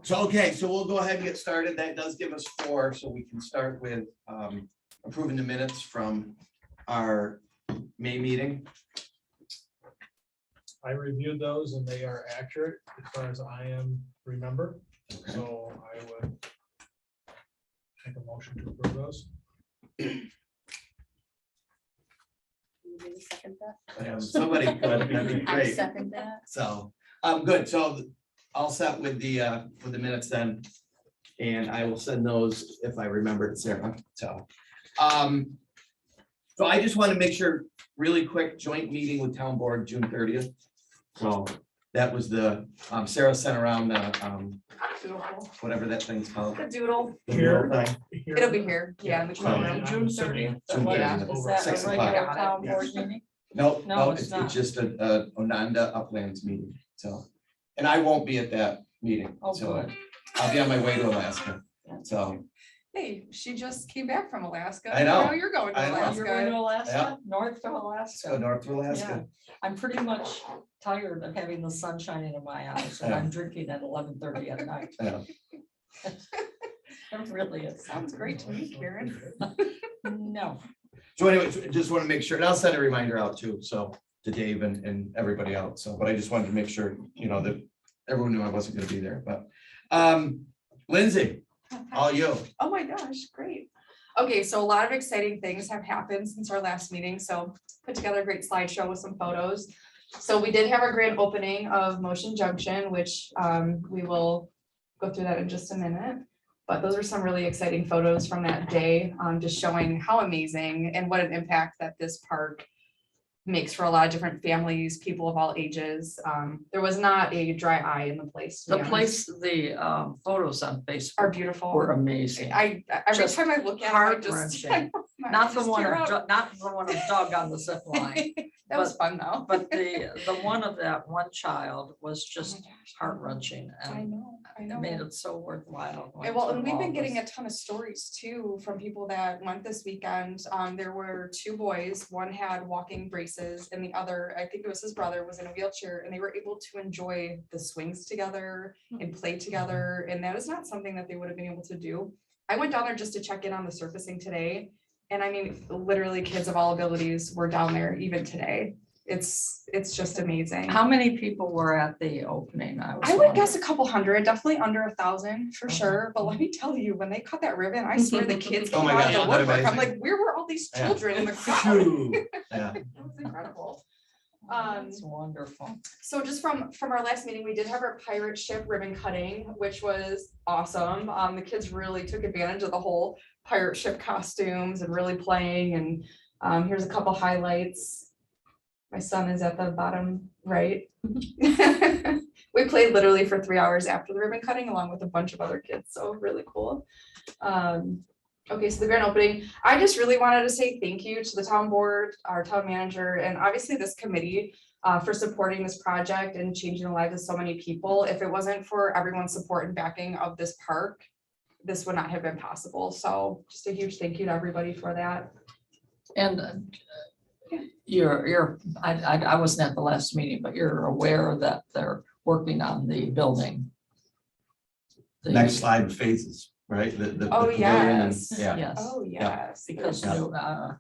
So, okay, so we'll go ahead and get started. That does give us 4, so we can start with approving the minutes from our May meeting. I reviewed those and they are accurate as far as I am remember, Okay. so I would make a motion to approve those. Second that. Somebody could, that'd be I great. second that. So, good. So I'll set with the minutes then. And I will send those if I remember it, Sarah. So I just want to make sure, really quick, joint meeting with town board, June 30th. So that was the, Sarah sent around the, Beautiful. whatever that thing's called. The doodle. The Here. little thing. It'll be here. Yeah. in the Oh, control yeah. room. June 30th. June Yeah. 30th. Over Is that 6 a o'clock. regular town Yeah. board meeting? No, No, no, it's it's not. just a Ononda Uplands meeting, so, and I won't be at that meeting, Oh, so good. I'll be on my way to Alaska, so, Hey, she just came back from Alaska. I know. Now you're going to I know. You're going to Alaska. Alaska, north to let's go Alaska. north to Alaska. I'm pretty much tired of having the sun shining in my eyes and I'm drinking at 11:30 at night. Yeah. It really is. Sounds great to me, Karen. No, So anyway, just want to make sure, and I'll send a reminder out too, so to Dave and everybody else, so, but I just wanted to make sure, that everyone knew I wasn't gonna be there, but, Lindsay, all you. Oh my gosh, great. Okay, so a lot of exciting things have happened since our last meeting, so put together a great slideshow with some photos. So we did have our grand opening of Motion Junction, which we will go through that in just a minute. But those are some really exciting photos from that day, just showing how amazing and what an impact that this park makes for a lot of different families, people of all ages. There was not a dry eye in the place. to the be honest. place, the photos on Are Facebook beautiful. were amazing. I every Just time I look at it, I just. heart-wrenching. Not the one of, not the one of Doug on the zip line, That was fun though. but the one of that one child was Oh just my gosh, heart-wrenching I and know, I it know. made it so worthwhile. going And well, and through we've all been getting this. a ton of stories too from people that went this weekend. There were 2 boys, one had walking braces and the other, I think it was his brother, was in a wheelchair and they were able to enjoy the swings together and play together. And that is not something that they would have been able to do. I went down there just to check in on the surfacing today. And I mean, literally kids of all abilities were down there even today. It's just amazing. How many people were at the opening? I was would wondering. guess a couple hundred, definitely under 1,000 for Okay. sure. But let me tell you, when they cut that ribbon, I swear the kids Oh came my out gosh, of the isn't that woodwork. I'm amazing? like, where were all these Yeah. children in the crowd? Phew. Yeah, It was incredible. That's wonderful. So just from our last meeting, we did have our pirate ship ribbon cutting, which was awesome. The kids really took advantage of the whole pirate ship costumes and really playing. And here's a couple highlights. My son is at the bottom right. We played literally for 3 hours after the ribbon cutting, along with a bunch of other kids. So really cool. Okay, so the grand opening, I just really wanted to say thank you to the town board, our town manager, and obviously this committee for supporting this project and changing the lives of so many people. If it wasn't for everyone's support and backing of this park, this would not have been possible. So just a huge thank you to everybody for that. And I wasn't at the last meeting, but you're aware that they're working on the building. The- next slide phases, right? The Oh, pavilion and- yes. Yeah, Yes, Oh, yes. because Yeah.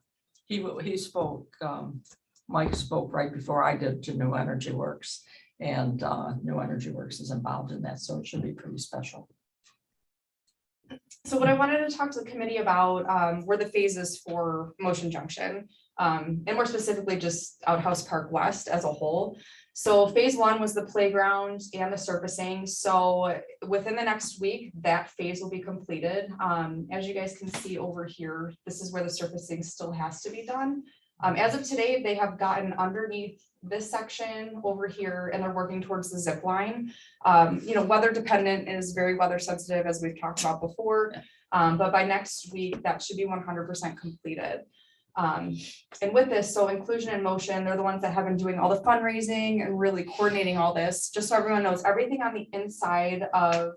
he spoke, Mike spoke right before I did to New Energy Works. And New Energy Works is involved in that, so it should be pretty special. So what I wanted to talk to the committee about were the phases for Motion Junction. And more specifically, just Outhouse Park West as a whole. So phase 1 was the playground and the surfacing. So within the next week, that phase will be completed. As you guys can see over here, this is where the surfacing still has to be done. As of today, they have gotten underneath this section over here and they're working towards the zip line. Weather dependent is very weather sensitive, as we've talked about before. But by next week, that should be 100% completed. And with this, so Inclusion in Motion, they're the ones that have been doing all the fundraising and really coordinating all this, just so everyone knows, everything on the inside of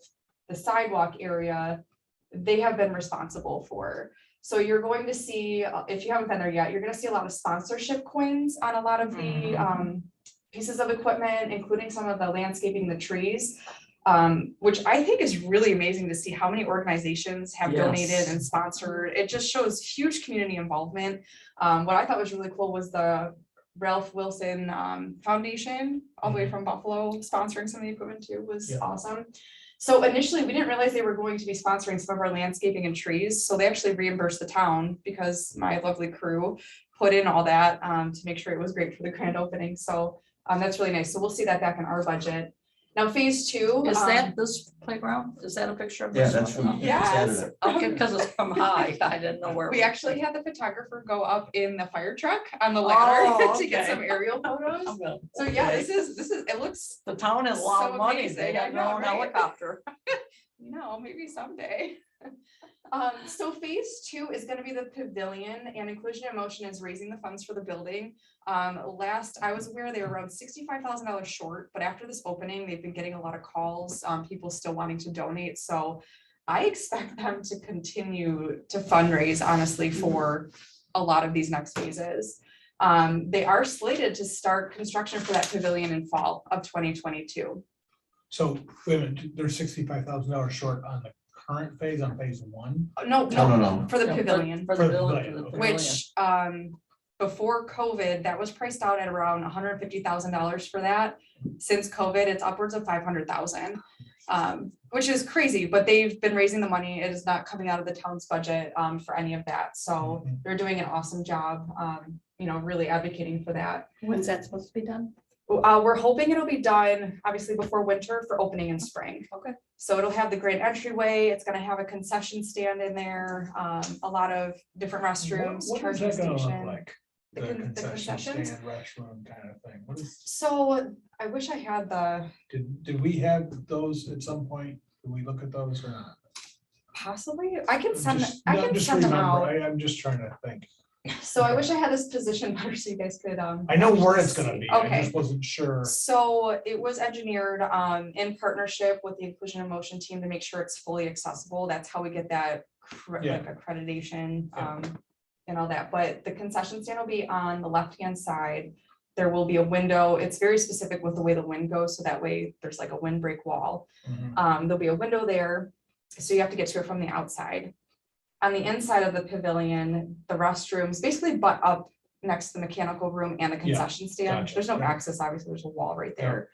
the sidewalk area, they have been responsible for. So you're going to see, if you haven't been there yet, you're gonna see a lot of sponsorship coins on a lot of the pieces of equipment, including some of the landscaping, the trees. which I think is really amazing to see how many organizations have donated Yes. and sponsored. It just shows huge community involvement. What I thought was really cool was the Ralph Wilson Foundation, all the way from Buffalo, sponsoring some of the equipment too, was Yeah. awesome. So initially, we didn't realize they were going to be sponsoring some of our landscaping and trees, so they actually reimbursed the town because my lovely crew put in all that to make sure it was great for the grand opening, so that's really nice, so we'll see that back in our budget. Now, phase two. Is that this playground? Is that a picture of Yeah, this? that's one? from Yes. Saturday. Okay, because it's from high, I didn't know where. it We was. actually had the photographer go up in the fire truck on the ladder Oh, to get okay. some aerial photos. I'm gonna- So yeah, okay. this is, it looks, The town has a lot so of money, they amazing, I have their know, own right? helicopter. maybe someday. So phase two is gonna be the pavilion, and Inclusion in Motion is raising the funds for the building. Last I was aware, they were around $65,000 short, but after this opening, they've been getting a lot of calls, people still wanting to donate, so I expect them to continue to fundraise, honestly, for a lot of these next phases. They are slated to start construction for that pavilion in fall of 2022. So, wait a minute, they're $65,000 short on the current phase, on phase one? No, No, no, no. for the Yeah, pavilion. For For the the building. pavilion, for the okay. pavilion. Which, before COVID, that was priced out at around $150,000 for that. Since COVID, it's upwards of 500,000. Which is crazy, but they've been raising the money. It is not coming out of the town's budget, for any of that. So Mhm. they're doing an awesome job, really advocating for that. When's that supposed to be done? We're hoping it'll be done, obviously, before winter for opening in spring. Okay. So it'll have the great entryway, it's gonna have a concession stand in there, a lot of different restrooms, What is charging that gonna look station. like? The The con- the concession concessions? stand, restroom kind of thing. What is, So I wish I had did we have those at some point? Did we look at those or not? possibly, I can send, Just- I no, can just send them remember, out. I'm just trying to think. So I wish I had this position better so you guys could, I know where it's gonna be. I Okay. just wasn't sure. So it was engineered in partnership with the Inclusion in Motion team to make sure it's fully accessible. That's how we get that Yeah. like accreditation Yeah. and all that. But the concession stand will be on the left-hand side. There will be a window. It's very specific with the way the wind goes, so that way there's like a windbreak wall. Mhm. There'll be a window there, so you have to get to it from the outside. On the inside of the pavilion, the restrooms basically butt up next to the mechanical room and the concession stand. gotcha, There's no yeah. access, obviously, there's a wall right Yeah. there.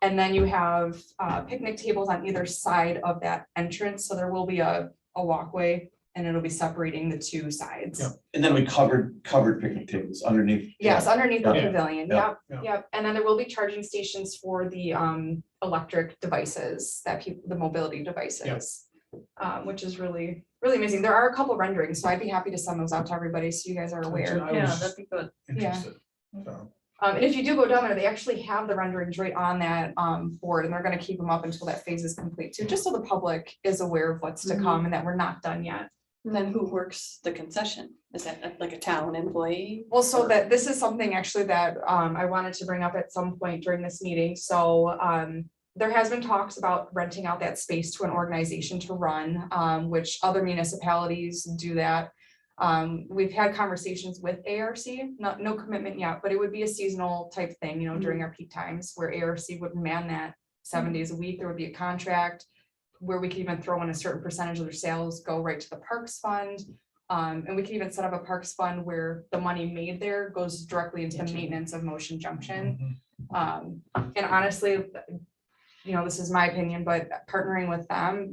And then you have picnic tables on either side of that entrance, so there will be a walkway and it'll be separating the two sides. Yeah. And then we covered picnic tables underneath. Yes, underneath the Yeah. pavilion, Yeah. yep, Yeah. yep, and then there will be charging stations for the electric devices that people, the mobility devices. Which is really, really amazing. There are a couple renderings, so I'd be happy to send those out to everybody so you guys are aware. I Yeah, was that'd be good. interested. So, And if you do go down there, they actually have the renderings right on that board, and they're gonna keep them up until that phase is complete too, just so the public is aware of what's to Mhm. come and that we're not done yet. And then who works the concession? Is that like a town employee? Well, so that, this is something actually that I wanted to bring up at some point during this meeting, so there has been talks about renting out that space to an organization to run, which other municipalities do that. We've had conversations with ARC, no commitment yet, but it would be a seasonal type thing, during our peak times where ARC would man that 7 days a week. There would be a contract where we could even throw in a certain percentage of their sales, go right to the parks fund. And we can even set up a parks fund where the money made there goes directly into maintenance of Motion Junction. mhm. And honestly, this is my opinion, but partnering with them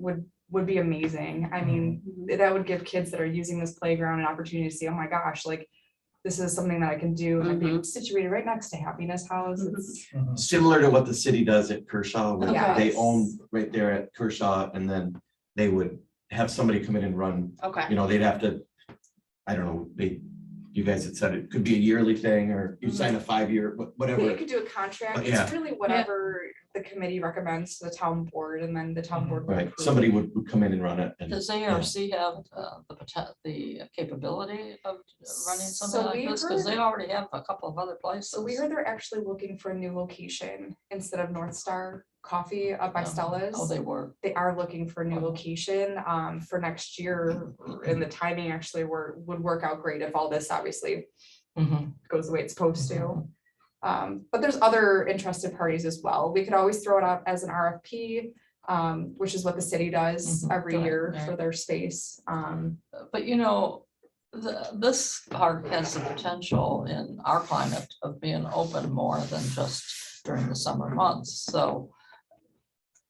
would be amazing. I mean, that would give kids that are using this playground an opportunity to see, oh my gosh, like, this is something that I can do, and I'd be situated right next to Happiness House. It's- Mhm. Similar to what the city does at Kershaw, where they Yes. own right there at Kershaw, and then they would have somebody come in and run, Okay. they'd have to, I don't know, you guys had said it could be a yearly thing, or you sign a 5-year, You whatever. could do a contract. But yeah. It's really whatever the committee recommends to the town board, and then the town board. would Right, approve. somebody would come in and run it. And Does ARC have the capability of running So something like we this? Because heard- they already have a couple of other places. So we heard they're actually looking for a new location instead of North Star Coffee up by Stella's. Oh, they were. They are looking for a new location for next year, and the timing actually would work out great if all this obviously Mhm. goes the way it's supposed to. But there's other interested parties as well. We could always throw it out as an RFP. which is what the city does Mhm, every correct, year right. for their space. But this park has the potential in our climate of being open more than just during the summer months. So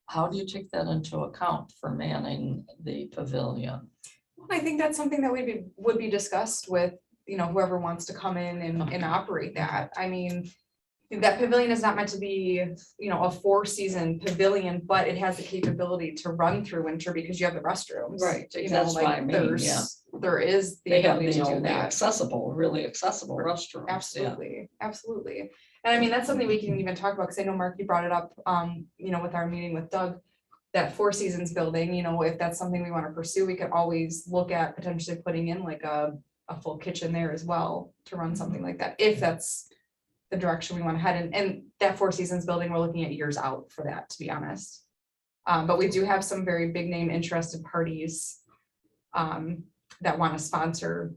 how do you take that into account for manning the pavilion? I think that's something that would be discussed with, whoever wants to come in and operate that. I mean, that pavilion is not meant to be, a 4-season pavilion, but it has the capability to run through winter because you have the restrooms. Right, You know, that's what I like mean, yeah. there is the They have ability to do the that. accessible, really accessible restrooms. yeah. Absolutely, absolutely. And I mean, that's something we can even talk about, because I know Mark, you brought it up, with our meeting with Doug. That 4 Seasons building, if that's something we want to pursue, we could always look at potentially putting in like a full kitchen there as well to run something like that, if that's the direction we want to head in. And that 4 Seasons building, we're looking at years out for that, to be honest. But we do have some very big name interested parties that want to sponsor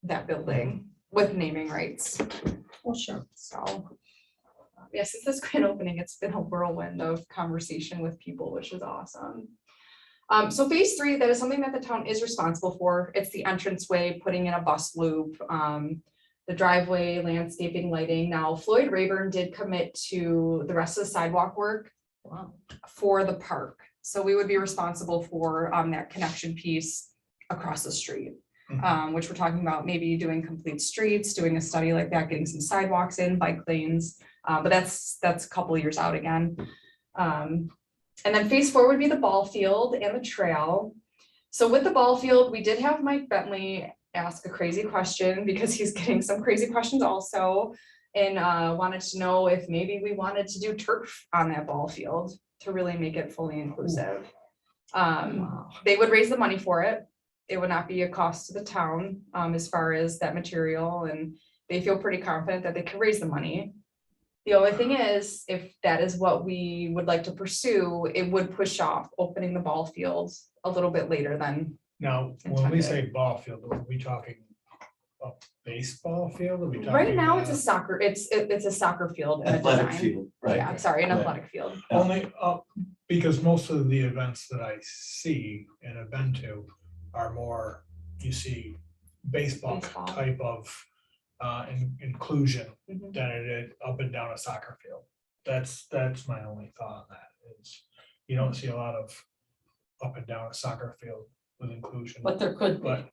that building with naming rights. Well, sure. So, yeah, since this grand opening, it's been a whirlwind of conversation with people, which is awesome. So phase 3, that is something that the town is responsible for. It's the entranceway, putting in a bus loop, the driveway, landscaping, lighting. Now, Floyd Rayburn did commit to the rest of the sidewalk work Wow. for the park. So we would be responsible for that connection piece across the street. Which we're talking about maybe doing complete streets, doing a study like that, getting some sidewalks in, bike lanes. But that's a couple years out again. And then phase 4 would be the ball field and the trail. So with the ball field, we did have Mike Bentley ask a crazy question, because he's getting some crazy questions also. And wanted to know if maybe we wanted to do turf on that ball field to really make it fully inclusive. Wow. They would raise the money for it. It would not be a cost to the town as far as that material, and they feel pretty confident that they can raise the money. The only thing is, if that is what we would like to pursue, it would push off opening the ball field a little bit later than. Now, when we Intended. say ball field, are we talking a baseball field? Are we talking? Right now, it's a soccer, it's a soccer field in a Athletic design. field, right? Yeah, sorry, an Right. athletic field. Only, because most of the events that I see and have been to are more, you see baseball Baseball. type of inclusion Mhm. than it is up and down a soccer field. That's my only thought on that is, you don't see a lot of up and down a soccer field with inclusion. But there could be. But,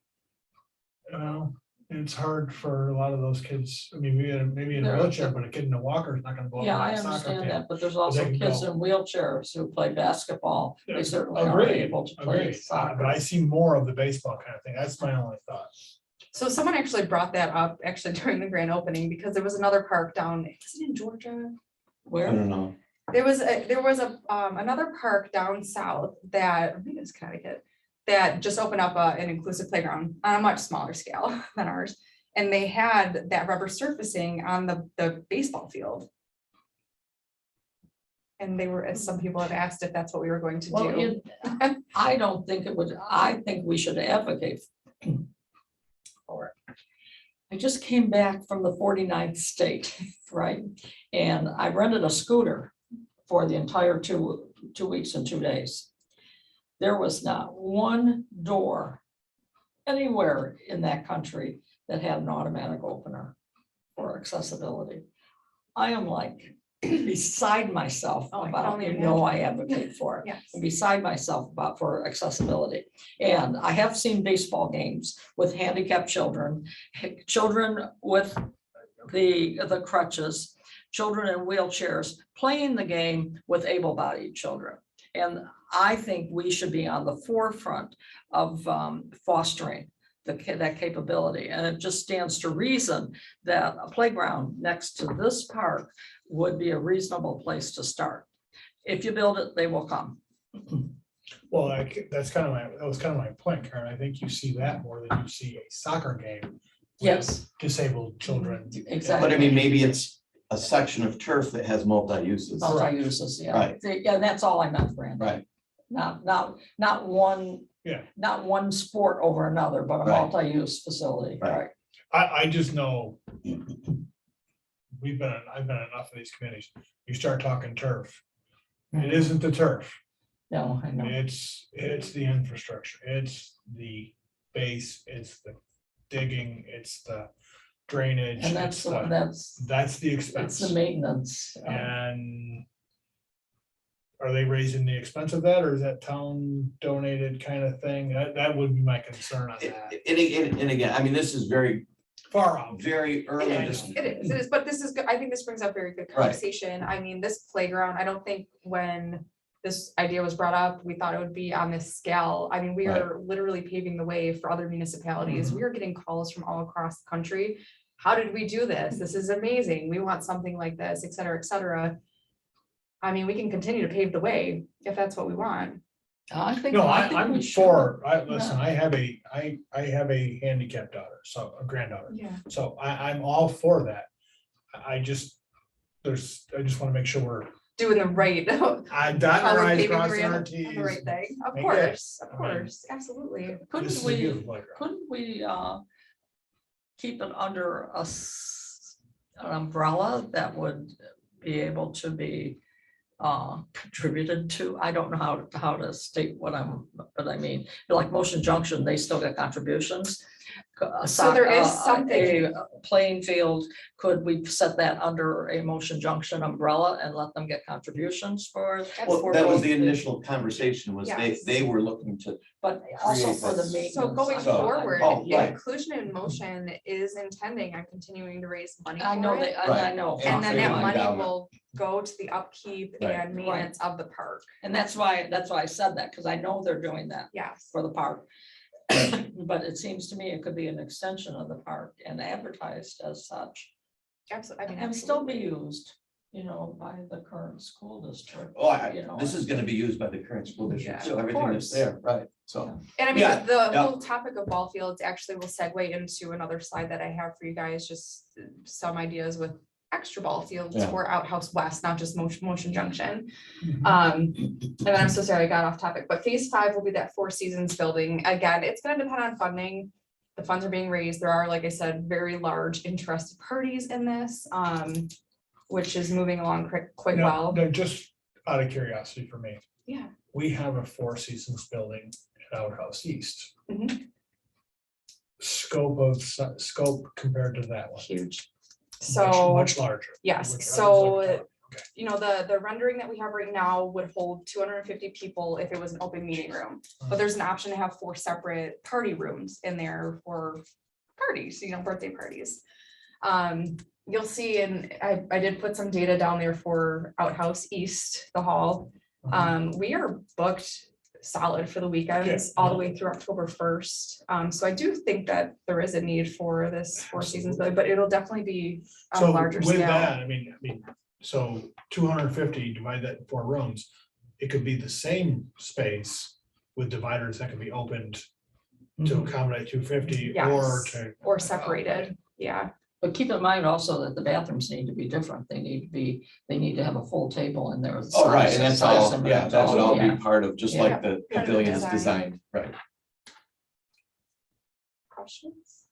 it's hard for a lot of those kids. I mean, maybe in a There- wheelchair, but a kid in a walker is not gonna go up Yeah, and I down a soccer understand field. that, but there's also can kids go. in wheelchairs who play basketball. Yeah, They certainly are Agreed, able to play agreed. soccer. But I see more of the baseball kind of thing. That's my only thought. So someone actually brought that up actually during the grand opening, because there was another park down, is it in Georgia? I Where? don't know. There was another park down south that, I think it was Connecticut, that just opened up an inclusive playground on a much smaller scale than ours. And they had that rubber surfacing on the baseball field. And they were, as some people have asked if that's what we were going to Well, do. I don't think it would, I think we should advocate for it. I just came back from the 49th state, right? And I rented a scooter for the entire two weeks and 2 days. There was not one door anywhere in that country that had an automatic opener for accessibility. I am like beside myself Oh, I can about, only I advocate for it. Yes. Beside myself about for accessibility. And I have seen baseball games with handicapped children, children with the crutches, children in wheelchairs, playing the game with able-bodied children. And I think we should be on the forefront of fostering that capability. And it just stands to reason that a playground next to this park would be a reasonable place to start. If you build it, they will come. Well, that was kind of my point, Karen. I think you see that more than you see a soccer game. with Yes. Disabled children. Exactly. But I mean, maybe it's a section of turf that has multi-uses. Multi-uses, yeah. Right. Yeah, that's all I meant, Brandon. Right. Not one. Yeah. Not one sport over another, but a Right. multi-use facility, Right. right? I just know I've been in enough of these committees. You start talking turf. It isn't the turf. No, I know. It's the infrastructure, it's the base, it's the digging, it's the drainage. And that's, it's the- the- that's, the it's expense. the maintenance. And are they raising the expense of that, or is that town donated kind of thing? That would be my concern on that. And again, I mean, this is very, Far out. very early. It is, it is, but this is, good. I think this brings up very good Right. conversation. I mean, this playground, I don't think when this idea was brought up, we thought it would be on this scale. I mean, we Right. are literally paving the way for other municipalities. Mhm. We are getting calls from all across the country. How did we do this? This is amazing. We want something like this, et cetera, et cetera. I mean, we can continue to pave the way if that's what we want. I think. No, I think I'm we should. for, listen, Yeah. I have a handicapped daughter, so a granddaughter. Yeah. So I'm all for that. I just want to make sure we're, Doing the right. I dotting Are our we i's, paving the crossing way our on t's. the right thing? Of Make it. course, of I mean, course, absolutely. This Couldn't is a we, beautiful playground. couldn't we, keep it under an umbrella that would be able to be contributed to? I don't know how to state what but I mean, like Motion Junction, they still get contributions. So there is something- A playing field, could we set that under a Motion Junction umbrella and let them get contributions for? Well, for that was both the initial conversation, was Yes. they were looking to, But also create for the this. maintenance. So going So- forward, oh, right. Inclusion in Motion is intending on continuing to raise money I know for that, it. I Right. know. And then that Failing money endowment. will go to the upkeep Right. and maintenance of the park. And that's why I said that, because I know they're doing that Yes. for the park. But it seems to me it could be an extension of the park and advertised as such. Absolutely. I mean, And still be absolutely. used, by the current school district. this is gonna be used by the current school district, so Yeah, of everything that's course. there, right, so. And I mean, Yeah, the yeah. whole topic of ball fields actually will segue into another slide that I have for you guys, just some ideas with extra ball fields Yeah. for Outhouse West, not just Motion Junction. Mhm. And then I'm so sorry, I got off topic, but phase 5 will be that Four Seasons building. Again, it's gonna depend on funding. The funds are being raised. There are, like I said, very large interested parties in this, which is moving along quite Now- well. now, just out of curiosity for me, Yeah. we have a Four Seasons building at Outhouse East. Mhm. Scope compared to that one. Huge. Much- So. Much larger. Yes, which I was so, like, okay. you know, the rendering that we have right now would hold 250 people if it was an open meeting room. But there's an option to have 4 separate party rooms in there for parties, birthday parties. You'll see, and I did put some data down there for Outhouse East, the hall. We are booked solid for the weekends, all the way through October 1st. So I do think that there is a need for this Four Seasons building, but it'll definitely be on a So larger with scale. that, I mean, so 250, divide that in 4 rooms, it could be the same space with dividers that can be opened to accommodate 250 or Yes, to. or separated, yeah. But keep in mind also that the bathrooms need to be different. They need to have a full table in there. Oh, right, and that's all, Size yeah, that would all yeah. be part of, just Yeah. like the Part of the pavilion is design. designed, right? Questions?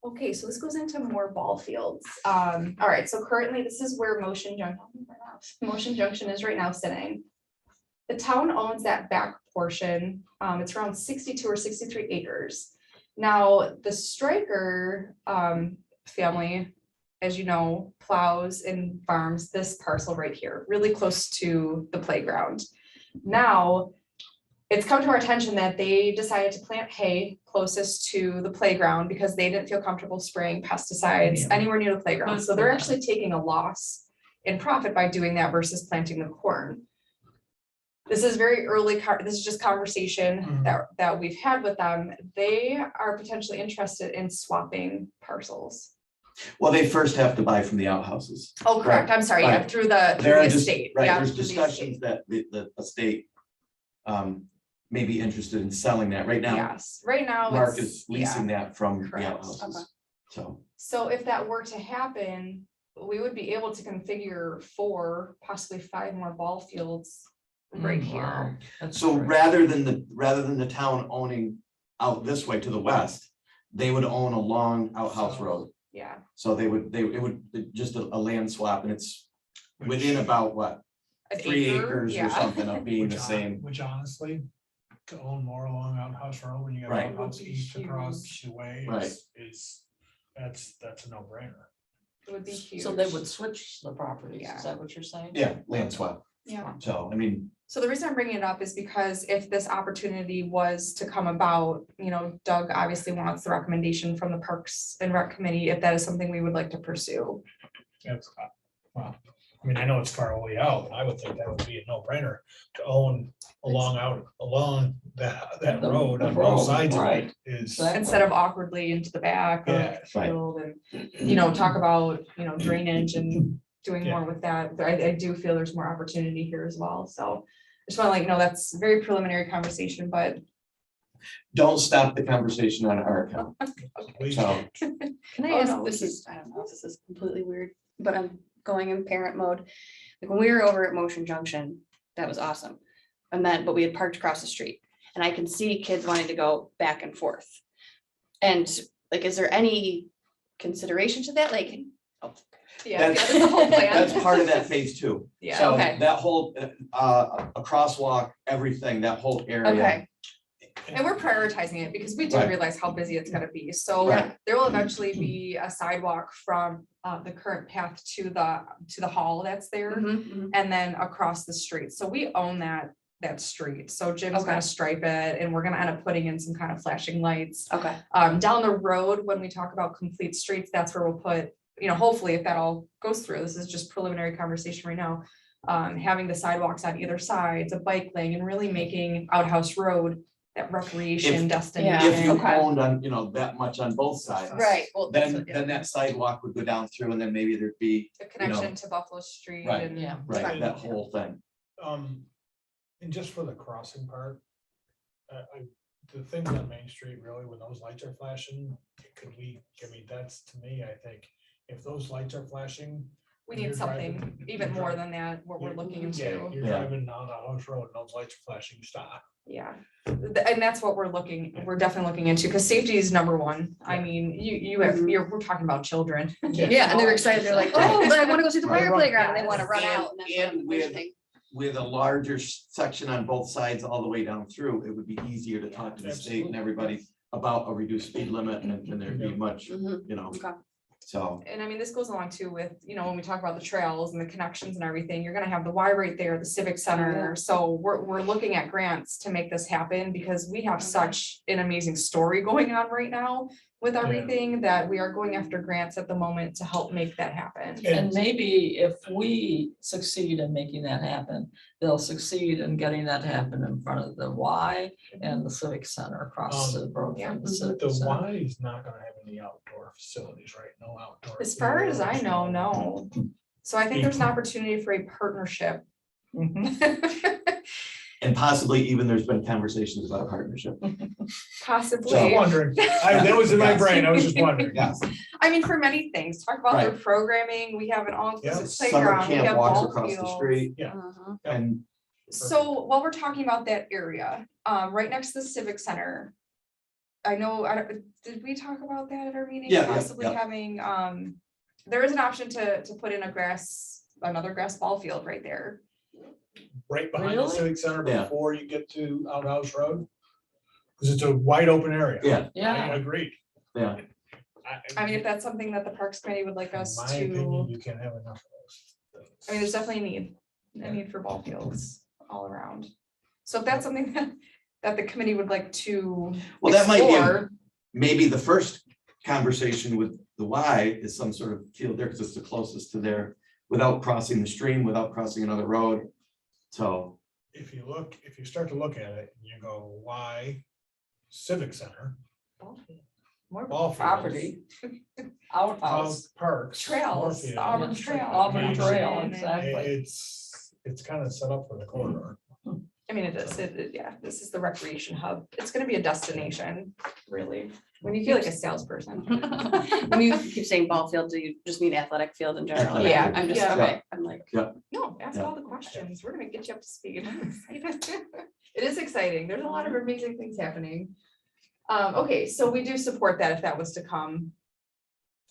Okay, so this goes into more ball fields. All right, so currently this is where Motion Junction is right now sitting. The town owns that back portion. It's around 62 or 63 acres. Now, the Stryker family, as you know, plows and farms this parcel right here, really close to the playground. Now, it's come to our attention that they decided to plant hay closest to the playground because they didn't feel comfortable spraying pesticides Yeah. anywhere near the playground. So they're actually taking a loss in profit by doing that versus planting the corn. This is very early, this is just conversation Mhm. that we've had with them. They are potentially interested in swapping parcels. Well, they first have to buy from the outhouses. Oh, correct, I'm sorry, yeah, Right. through the There are estate. Right, yeah, there's through the discussions estate. that the estate may be interested in selling that. Right now, Yes, right now. Mark it's- is leasing that from the Correct. outhouses. So, So if that were to happen, we would be able to configure 4, possibly 5 more ball fields right Wow, here. that's so great. rather than the town owning out this way to the west, they would own along Outhouse So- Road. Yeah, So it would just a land swap, and it's within about what, An 3 acre, acres or yeah. something of being the Which same. Which honestly, to own more along Outhouse Road when you got Right. Outhouse Would be East across huge. the way Right. is, that's a no-brainer. It would be huge. So they would switch the properties, Yeah. is that what you're saying? Yeah, land swap. Yeah. So, I mean, So the reason I'm bringing it up is because if this opportunity was to come about, Doug obviously wants the recommendation from the Parks and Rec Committee, if that is something we would like to pursue. That's, well, I mean, I know it's far away out, but I would think that would be a no-brainer to own along that The- road the on road, both sides of right. it is. Exactly. Instead of awkwardly into the back of Yeah, the field and, talk about, drainage and doing more with that. But I do feel there's more opportunity here as well. So I just want to let you know, that's very preliminary conversation, but don't stop the conversation on our account. please So, Can I Oh, ask, no, this you- is, I don't know if this is completely weird, but I'm going in parent mode. Like when we were over at Motion Junction, that was awesome. And then, but we had parked across the street and I can see kids wanting to go back and forth. And like, is there any consideration to that? Like, yeah, That's- that's the whole plan. that's part of that phase 2. Yeah. So Okay. that whole, a crosswalk, everything, that whole area. okay, And we're prioritizing it because we do Right. realize how busy it's gonna be. So Right. there will eventually be a sidewalk from the current path to the hall that's there. mhm, mhm. And then across the street. So we own that street. So Jim's Okay. gonna stripe it and we're gonna end up putting in some kind of flashing lights. Okay, Down the road, when we talk about complete streets, that's where we'll put, hopefully if that all goes through, this is just preliminary conversation right now. Having the sidewalks on either side, a bike lane and really making Outhouse Road that recreation If destination. you Okay. owned on, that much on both sides. right, well, that's Then, what- then that sidewalk would go down through and then maybe there'd be, The connection to Buffalo Street Right. and. Yeah. right, that whole thing. And just for the crossing part, the things on Main Street, really, when those lights are flashing, that's to me, I think, if those lights are flashing. We You're need something driving- even you're more driving- than that, what we're looking Yeah, into. you're Yeah. driving down the house road and those lights are flashing, stop. Yeah, and that's what we're definitely looking into, because safety is number one. I Yeah. mean, we're talking about children. yeah, and they're excited, they're like, oh, but I wanna go see the Right. fire playground, and they wanna run And- out, and that's what and I'm with- envisioning. With a larger section on both sides all the way down through, it would be easier to talk to the state and everybody about a reduced speed limit and there'd be much, Mhm, okay. so. And I mean, this goes along too with, when we talk about the trails and the connections and everything, you're gonna have the Y right there, the Civic Center. So we're looking at grants to make this happen because we have such an amazing story going on right now with Yeah. everything that we are going after grants at the moment to help make that happen. And maybe if we succeed in making that happen, they'll succeed in getting that to happen in front of the Y and the Civic Center across the road yeah. from the Civic The Center. Y is not gonna have any outdoor facilities, right? No outdoor. As far as I know, no. So I think there's an opportunity for a partnership. Mhm. And possibly even there's been conversations about partnership. Just Possibly. wondering, that was in my Yes. brain, I was just wondering. Yes, I mean, for many things, talk about their Right. programming, we have an all-inclusive summer playground, we camp have walks ball across the fields. street Uh-huh. and, So while we're talking about that area, right next to the Civic Center. Did we talk about that at our meeting? Yeah, yeah, Possibly yeah. having, there is an option to put in another grass ball field right there. Right behind the Really? Civic Center Yeah. before you get to Outhouse Road. Cause it's a wide open area. yeah, I Yeah, agreed. yeah. I mean, if that's something that the Parks Committee would like In us my opinion, to, you can't have enough of those things. I mean, there's definitely a need for ball fields all around. So if that's something that the committee would like to Well, that might be, explore, maybe the first conversation with the Y is some sort of field there, because it's the closest to there, without crossing the stream, without crossing another road. So, If you start to look at it, you go, why Civic Center, ball field, more ball fields, property, outhouse, parks. trails, Moorfield, Auburn Yeah. Trail. Auburn Main Trail, Street. exactly. It's kind of set up for the corridor. I mean, it is, yeah, this is the recreation hub. It's gonna be a destination, really, when you feel like a salesperson. When you keep saying ball field, do you just mean athletic field in general? Athletic Yeah, I'm just, yeah. okay, I'm like, No, ask Yeah. all the questions. We're gonna get you up to speed. I'm excited. It is exciting. There's a lot of amazing things happening. Okay, so we do support that if that was to come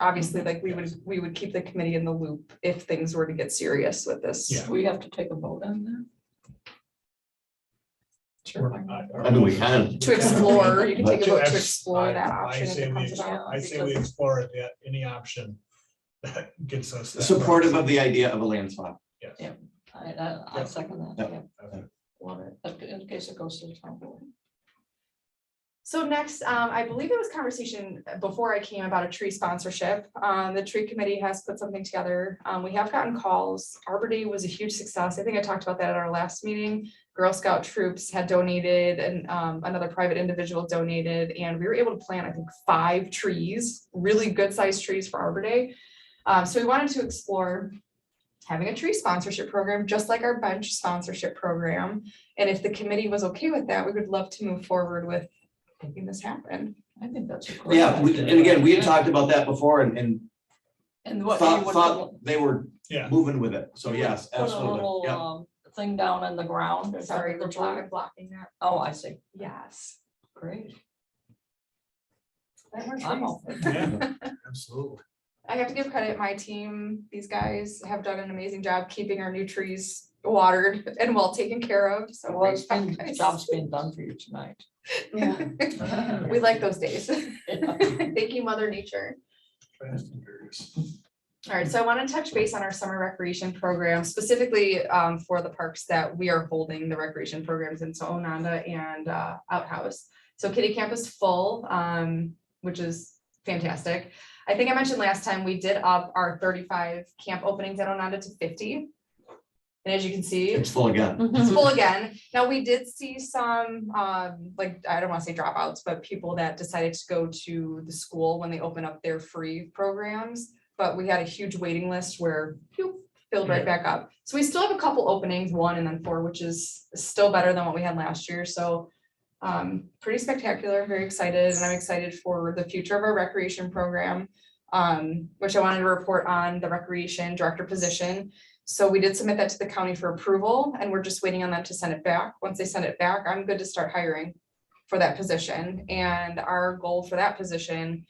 obviously, like we would keep the committee in the loop if things were to get serious with this. Yeah. We have to take a vote on that. Sure. I mean, we can. To explore, you can take a To vote to ex- explore that I option if say it we comes ex- about. I say we explore it, any option that gets us. that Supportive price. of the idea of a land swap. Yes. Yeah. I second that, Yep. yeah. Okay. Want it, in case it goes to the town board. So next, I believe there was conversation before I came about a tree sponsorship. The tree committee has put something together. We have gotten calls. Arbor Day was a huge success. I think I talked about that at our last meeting. Girl Scout troops had donated and another private individual donated, and we were able to plant, I think, 5 trees, really good sized trees for Arbor Day. So we wanted to explore having a tree sponsorship program, just like our bench sponsorship program. And if the committee was okay with that, we would love to move forward with making this happen. I think that's a great. Yeah, idea. and again, we had talked about that before and And what you would thought they were Yeah. moving with it. So yes, put a absolutely. little, Yeah. thing down in the ground. Is that Sorry, what we're the tree? blocking that. Oh, I see. Yes. Great. Plant more I'm trees. all for that. Yeah, absolutely. I have to give credit, my team, these guys have done an amazing job keeping our new trees watered and well taken care of, so. Well, great job, the guys. job's being done for you tonight. Yeah. We like those days. Yeah. Thank you, Mother Nature. Fast and furious. All right, so I want to touch base on our summer recreation program, specifically for the parks that we are holding the recreation programs in, so Ononda and Outhouse. So Kitty Camp is full, which is fantastic. I think I mentioned last time, we did up our 35 camp openings at Ononda to 50. And as you can see, It's full again. it's full again. Now, we did see some, like, I don't want to say dropouts, but people that decided to go to the school when they open up their free programs. But we had a huge waiting list where phew, filled right back up. So we still have a couple openings, 1 and then 4, which is still better than what we had last year. So pretty spectacular, very excited, and I'm excited for the future of our recreation program, which I wanted to report on the recreation director position. So we did submit that to the county for approval, and we're just waiting on them to send it back. Once they send it back, I'm good to start hiring for that position. And our goal for that position,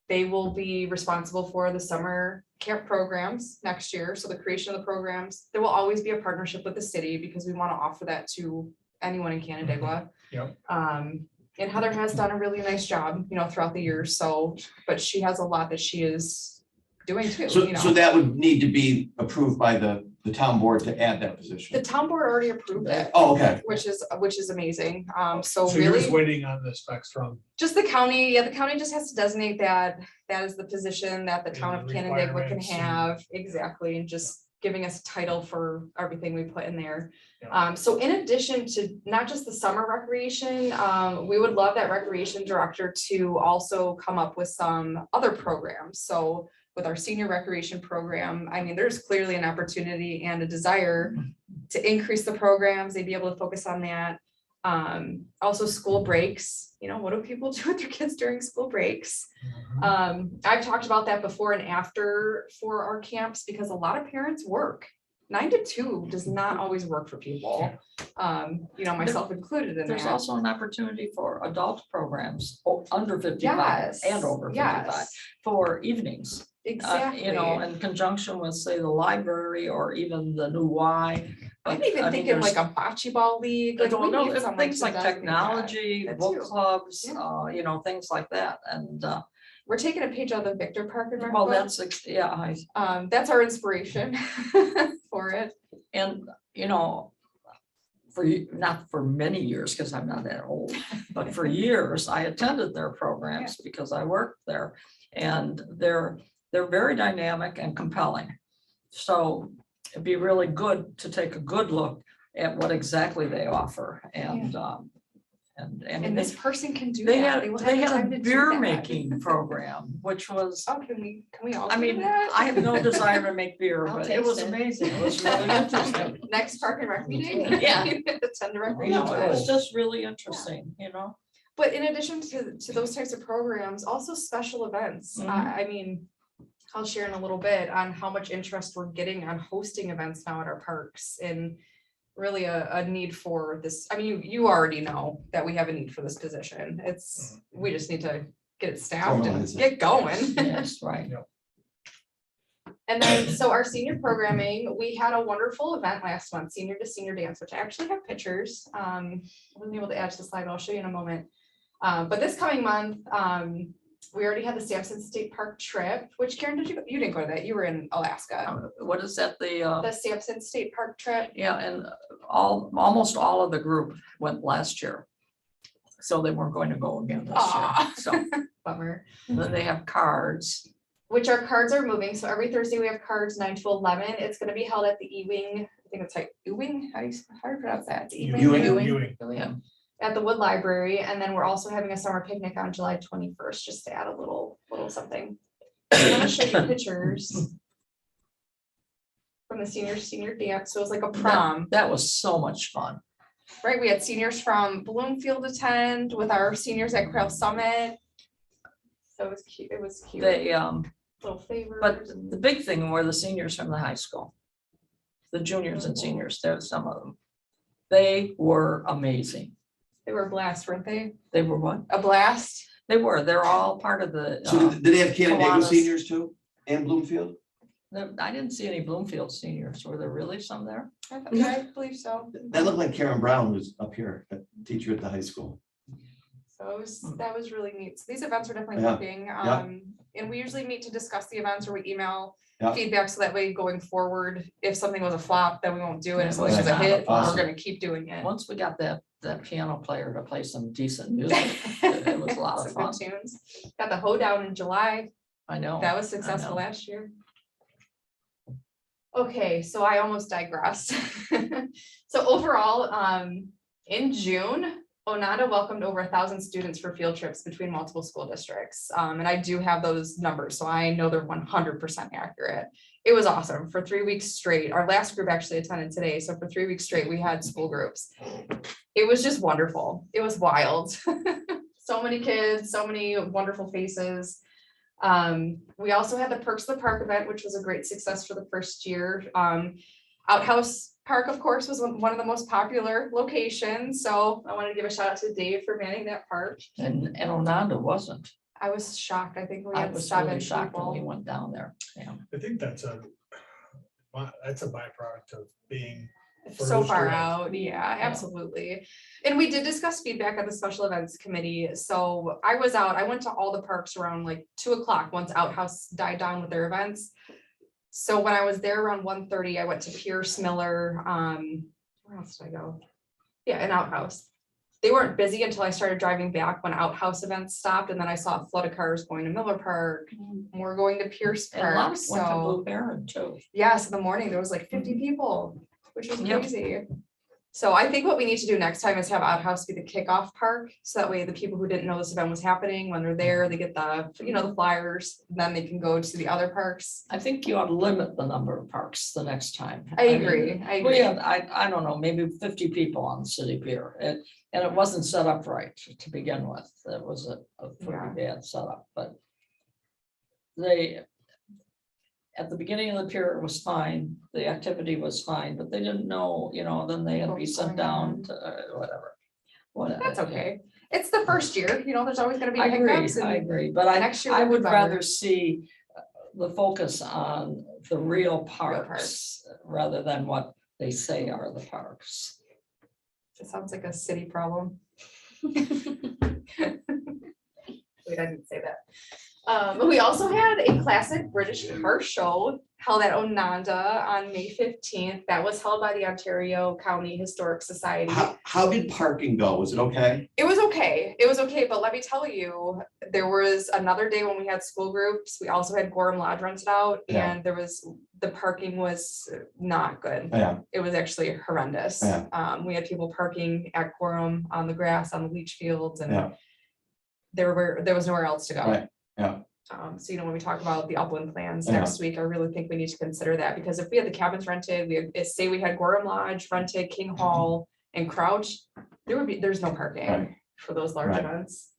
they will be responsible for the summer camp programs next year. So the creation of the programs, there will always be a partnership with the city because we want to offer that to anyone in Canandaigua. Yep. And Heather has done a really nice job, throughout the years. So, but she has a lot that she is doing too, So that would need to be approved by the town board to add that The position. town board already approved it, Oh, okay. which is amazing. So So you're just really, waiting on the specs from. just the county, the county just has to designate that is the position that the town of And the Canandaigua can requirements and- have, exactly, and just giving us a title for everything we put in there. Yeah. So in addition to not just the summer recreation, we would love that recreation director to also come up with some other programs. So with our senior recreation program, I mean, there's clearly an opportunity and a desire to increase the programs, they'd be able to focus on that. Also school breaks, what do people do with their kids during school breaks? I've talked about that before and after for our camps, because a lot of parents work. 9 to 2 does not always work for people, myself included in There's that. also an opportunity for adult programs under 55 Yes, and over 55 yes, for evenings. exactly. In conjunction with, say, the library or even the new Y. I'm But, even I mean, thinking like there's- a bocce ball league. I Like, we don't know, need if someone things to like designate that. technology, That book too. clubs, Yeah. things like that. And, We're taking a page out of the Victor Park and Rec well, book. That's our inspiration for it. And, not for many years, because I'm not that old, but for years, I attended their programs because I worked there. And they're very dynamic and compelling. So it'd be really good to take a good look at what exactly they offer. And And this person can do they that. had, will have they the had time a to do beer that. making program, which was, Oh, can we all? I do mean, that? I have no desire to make beer, I'll but it was taste it. amazing. It was really interesting. Next park and rec meeting. Yeah. Attend the rec You know, meeting. it was just really interesting, But in addition to those types of programs, also special events. Mhm. I mean, I'll share in a little bit on how much interest we're getting on hosting events now at our parks, and really a need for this. I mean, you already know that we have a need for this position. We just need to get it staffed and Formalize it. get going. Yes, right. And then, so our senior programming, we had a wonderful event last month, senior to senior dance, which I actually have pictures. I wasn't able to add to the slide, but I'll show you in a moment. But this coming month, we already had the Sampson State Park trip, which Karen, you didn't go to that, you were in Alaska. What is that, The Sampson State Park trip. yeah, and almost all of the group went last year. So they weren't going to go again this year, Aw. so Bummer. then they have cards. Which our cards are moving. So every Thursday we have cards 9 to 11. It's gonna be held at the Ewing, I think it's like Ewing, how do you pronounce that? The Ewing. Ewing. Yeah, At the Wood Library, and then we're also having a summer picnic on July 21st, just to add a little something. I'm gonna show you pictures from the senior dance. So it was like a prom, that was so much fun. right? We had seniors from Bloomfield attend with our seniors at Quail Summit. So it was cute. It was cute. They, Little favors. but the big thing were the seniors from the high school. The juniors and seniors, there's some of them. They were amazing. They were a blast, weren't they? They were what? A blast. They were, they're all part of the, So did they have Canandaigua Kiwanis. seniors too, and Bloomfield? I didn't see any Bloomfield seniors. Were there really some there? I believe so. That looked like Karen Brown was up here, a teacher at the high school. So it was, that was really neat. So these events are definitely Yeah, working. yeah. And we usually meet to discuss the events or we email Yeah. feedback so that way going forward, if something was a flop, then we won't do it. Yeah, So it's just a right. hit, Awesome. we're gonna keep doing it. Once we got that piano player to play some decent music, it was a lot of Some fun. good tunes. Got the hoedown in July. I know. That was successful know. last year. Okay, so I almost digressed. So overall, in June, Onondaga welcomed over 1,000 students for field trips between multiple school districts. And I do have those numbers, so I know they're 100% accurate. It was awesome for 3 weeks straight. Our last group actually attended today, so for 3 weeks straight, we had school groups. It was just wonderful. It was wild. So many kids, so many wonderful faces. We also had the Perks of the Park event, which was a great success for the first year. Outhouse Park, of course, was one of the most popular locations, so I wanted to give a shout out to Dave for manning that park. And Onondaga wasn't. I was shocked. I think we I had was 7 really shocked when we people. went down there. Yeah. I think that's a byproduct of being. So furthest far away. out, yeah, absolutely. And we did discuss feedback at the special events committee. So I was out, I went to all the parks around like 2 o'clock once Outhouse died down with their events. So when I was there around 1:30, I went to Pierce Miller, where else did I go? Yeah, an Outhouse. They weren't busy until I started driving back when Outhouse events stopped, and then I saw a flood of cars going to Miller Park. More going to Pierce And a lot Park, went to so. Blue Baron too. Yes, in the morning, there was like 50 people, which was Yep. crazy. So I think what we need to do next time is have Outhouse be the kickoff park, so that way the people who didn't know this event was happening, when they're there, they get the, the flyers, then they can go to the other parks. I think you ought to limit the number of parks the next time. I mean, agree, I We agree. had, I don't know, maybe 50 people on the city pier, and it wasn't set up right to begin with. It was a Yeah. pretty bad setup, but they, at the beginning of the pier, it was fine, the activity was fine, but they didn't know, then they had to be What's sent going down on. to whatever. Whatever. That's okay. It's the first year, there's always gonna be I agree, hiccups I and agree, but I, next year I will be would better. rather see the focus on the real parks. parks rather than what they say are the parks. it sounds like a city problem. Wait, I didn't say that. But we also had a classic British car show held at Onondaga on May 15th. That was held by the Ontario County Historic Society. How did parking go? Was it okay? It was okay, but let me tell you, there was another day when we had school groups. We also had Gorham Lodge rented out, Yeah. and the parking was not good. Yeah, It was actually horrendous. Yeah. We had people parking at Gorham on the grass, on the leach fields, and Yeah. there was nowhere else to go. Right, yeah. So when we talk about the upland plans Yeah. next week, I really think we need to consider that, because if we had the cabins rented, say we had Gorham Lodge rented, King Hall and Crouch, there's no parking Right. for those large Right. events.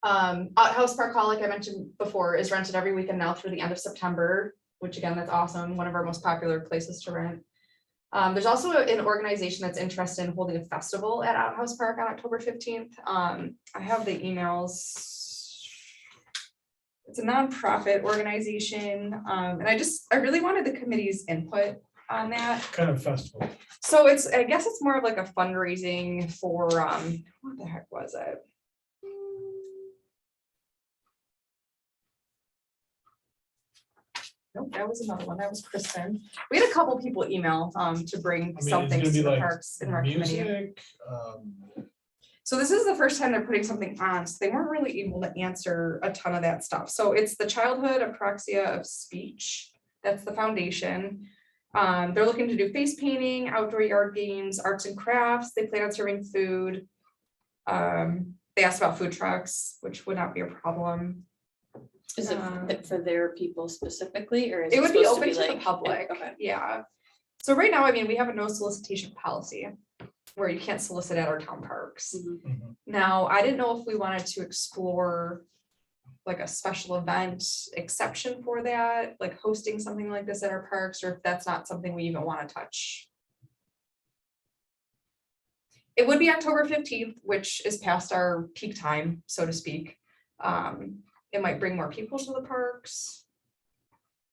Outhouse Park Hall, like I mentioned before, is rented every weekend now through the end of September, which again, that's awesome. One of our most popular places to rent. There's also an organization that's interested in holding a festival at Outhouse Park on October 15th. I have the emails. It's a nonprofit organization, and I really wanted the committee's input on that. Kind of festival. So I guess it's more of like a fundraising for, what the heck was it? Nope, that was another one. That was Kristen. We had a couple people email, to bring I mean, some it's things gonna to be the like Parks and Rec Committee. music, So this is the first time they're putting something on, so they weren't really able to answer a ton of that stuff. So it's the Childhood Apraxia of Speech. That's the foundation. They're looking to do face painting, outdoor yard games, arts and crafts. They plan on serving food. They asked about food trucks, which would not be a problem. Is it for their people specifically, or is It would be supposed open to the like- public, Okay. yeah. So right now, I mean, we have a no solicitation policy where you can't solicit at our town parks. Mhm. mhm. Now, I didn't know if we wanted to explore like a special event exception for that, like hosting something like this at our parks, or if that's not something we even want to touch. It would be October 15th, which is past our peak time, so to speak. It might bring more people to the parks.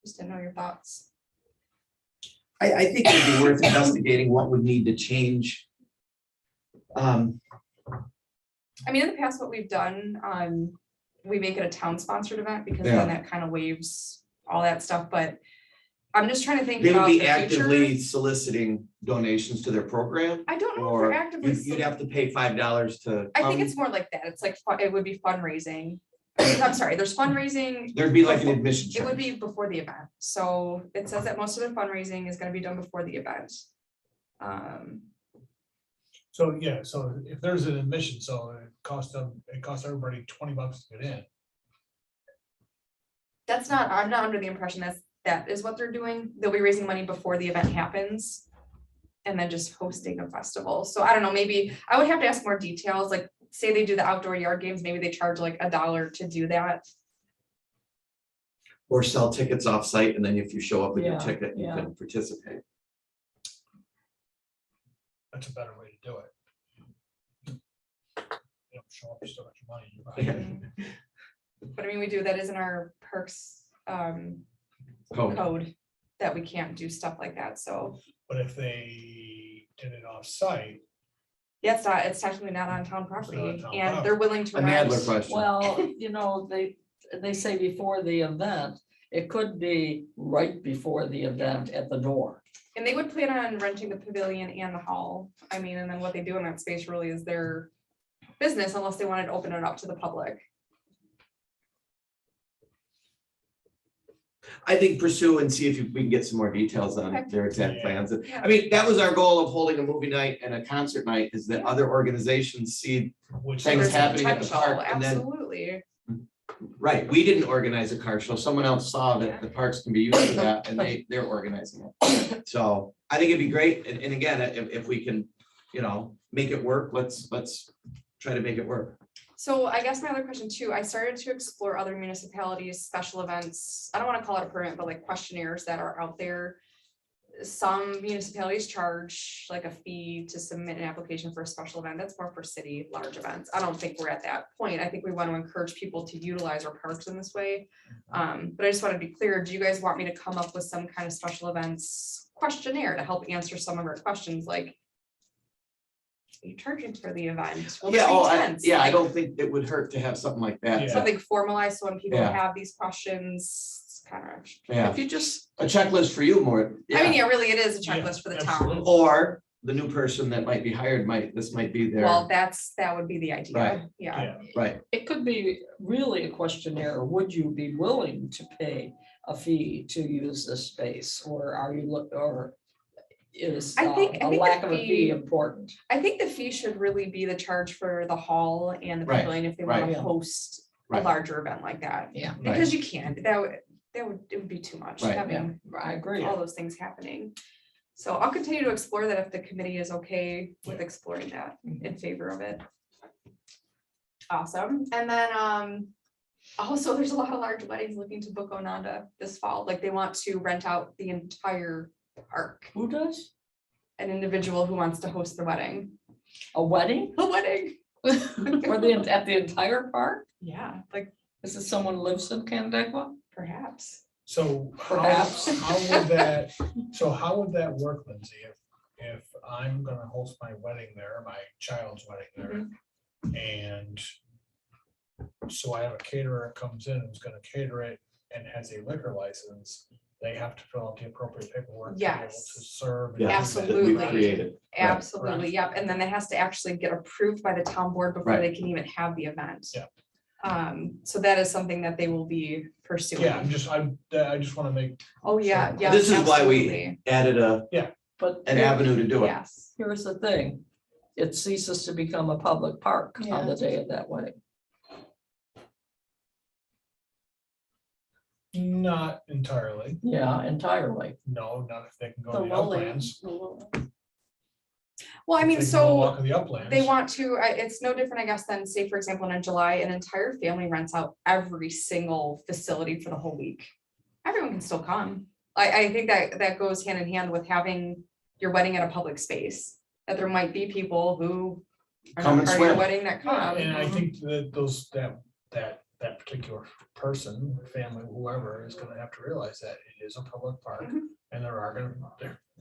Just didn't know your thoughts. I think it'd be worth investigating what would need to change. I mean, in the past, what we've done, we make it a town sponsored event because Yeah. then that kind of waives all that stuff, but I'm just trying to think They would about be the actively future. soliciting donations to their program, I don't know if or we're actively. you'd have to pay $5 to. I think come. it's more like that. It's like, it would be fundraising. I'm sorry, there's fundraising. There'd be like an admission It would charge. be before the event. So it says that most of the fundraising is gonna be done before the event. So, yeah, so if there's an admission, so it costs everybody $20 to get in. That's not, I'm not under the impression that is what they're doing. They'll be raising money before the event happens. And then just hosting a festival. So I don't know, maybe I would have to ask more details, like say they do the outdoor yard games, maybe they charge like $1 to do that. Or sell tickets off-site, and then if you show up with your Yeah, ticket, you yeah. can participate. That's a better way to do it. You don't show up, you still got your money. You're right. But I mean, we do, that is in our perks Code. code that we can't do stuff like that. So But if they did it off-site, yeah, it's technically not on town property on town and property. they're willing to A rent. Nadler question. Well, you know, they say before the event, it could be right before the event at the door. And they would plan on renting the pavilion and the hall. I mean, and then what they do in that space really is their business unless they wanted to open it up to the public. I think pursue and see if we can get some more details on Okay. their exact Yeah. plans. Yeah. I mean, that was our goal of holding a movie night and a concert night, is that other organizations see, which. Things There's happening at the potential, park, and then- absolutely. right, we didn't organize a car show, someone else saw that the parks can be used for that, and they're organizing it. So I think it'd be great, and again, if we can, make it work, let's try to make it work. So I guess my other question too, I started to explore other municipalities, special events. I don't want to call it a permit, but like questionnaires that are out there. Some municipalities charge like a fee to submit an application for a special event. That's more for city large events. I don't think we're at that point. I think we want to encourage people to utilize our parks in this way. But I just want to be clear, do you guys want me to come up with some kind of special events questionnaire to help answer some of our questions like? Are you charging for the event? Will there Yeah, be I tents? yeah, I Like, don't think it would hurt to have something like that. Yeah. something formalized, so when people Yeah. have these questions, kind of. Yeah, If you just, a checklist for you more. I mean, Yeah. yeah, really, it is a Yeah, checklist for the town. absolutely. Or the new person that might be hired this might be Well, their, that would be the Right. idea, yeah. Yeah, right, it could be really a questionnaire. Would you be willing to pay a fee to use this space? Or are you or is I think a the lack of a fee fee- important? I think the fee should really be the charge for the hall and the Right, pavilion if they want right. to host a Right. larger event like that. Yeah. Because you can't, it would be too much Right. having I agree. all those things happening. So I'll continue to explore that if the committee is okay with exploring that in favor of it. Awesome. And then, also there's a lot of large weddings looking to book Ononda this fall. Like they want to rent out the entire park. Who does? An individual who wants to host the wedding. A wedding? A wedding? Or at the entire park? Yeah, like Is it someone who lives in Canandaigua? Perhaps. So Perhaps. how would that work, Lindsay? If I'm gonna host my wedding there, my child's wedding there, and so I have a caterer comes in who's gonna cater it and has a liquor license, they have to fill out the appropriate paperwork to be able to Yes. serve. and Yeah, do that. Absolutely. that we created. Right. Absolutely, yep, and then it has to actually get approved by the town board before Right. they can even have the event. Yeah. So that is something that they will be pursuing. Yeah, I just wanna make, Oh, yeah, yeah. This is why we absolutely. added But an avenue to do it. Yes, here's the thing, it ceases to become a public park on the day of that wedding. not entirely, Yeah, entirely. no, not if they can go The to the lowly. uplands. well, I mean, If they can go so walk in the uplands. they want to, it's no different, I guess, than say, for example, in July, an entire family rents out every single facility for the whole week. Everyone can still come. I think that goes hand in hand with having your wedding at a public space, that there might be people who are Come not and part of your swim. wedding that Yeah, come. and I think that that particular person, family, whoever, is gonna have to realize that it is a public park, Mhm. and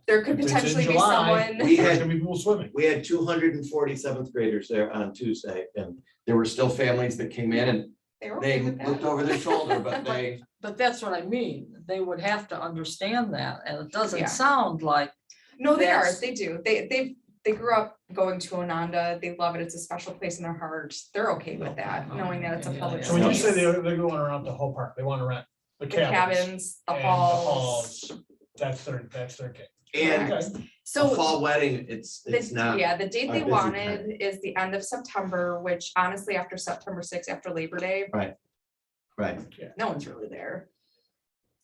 There could if it's in potentially be July, someone. We there's had, gonna be people swimming. we had 247th graders there on Tuesday, and there were still families that came in and They were they okay with that. looked over their shoulder, but they, But that's what I mean, they would have to understand that, and it Yeah. doesn't sound like, No, they are, That's- they do. They grew up going to Ononda. They love it. It's a special place in their hearts. They're okay with that, knowing that it's a Yeah, public yeah. So when you say space. they're going around the whole park, they wanna rent the The cabins. cabins, the and halls. That's their game. and Okay. a So fall wedding, it's not. yeah, the date a they busy wanted is the end of September, which honestly, after September 6th, after Labor Day, Right, no one's really there.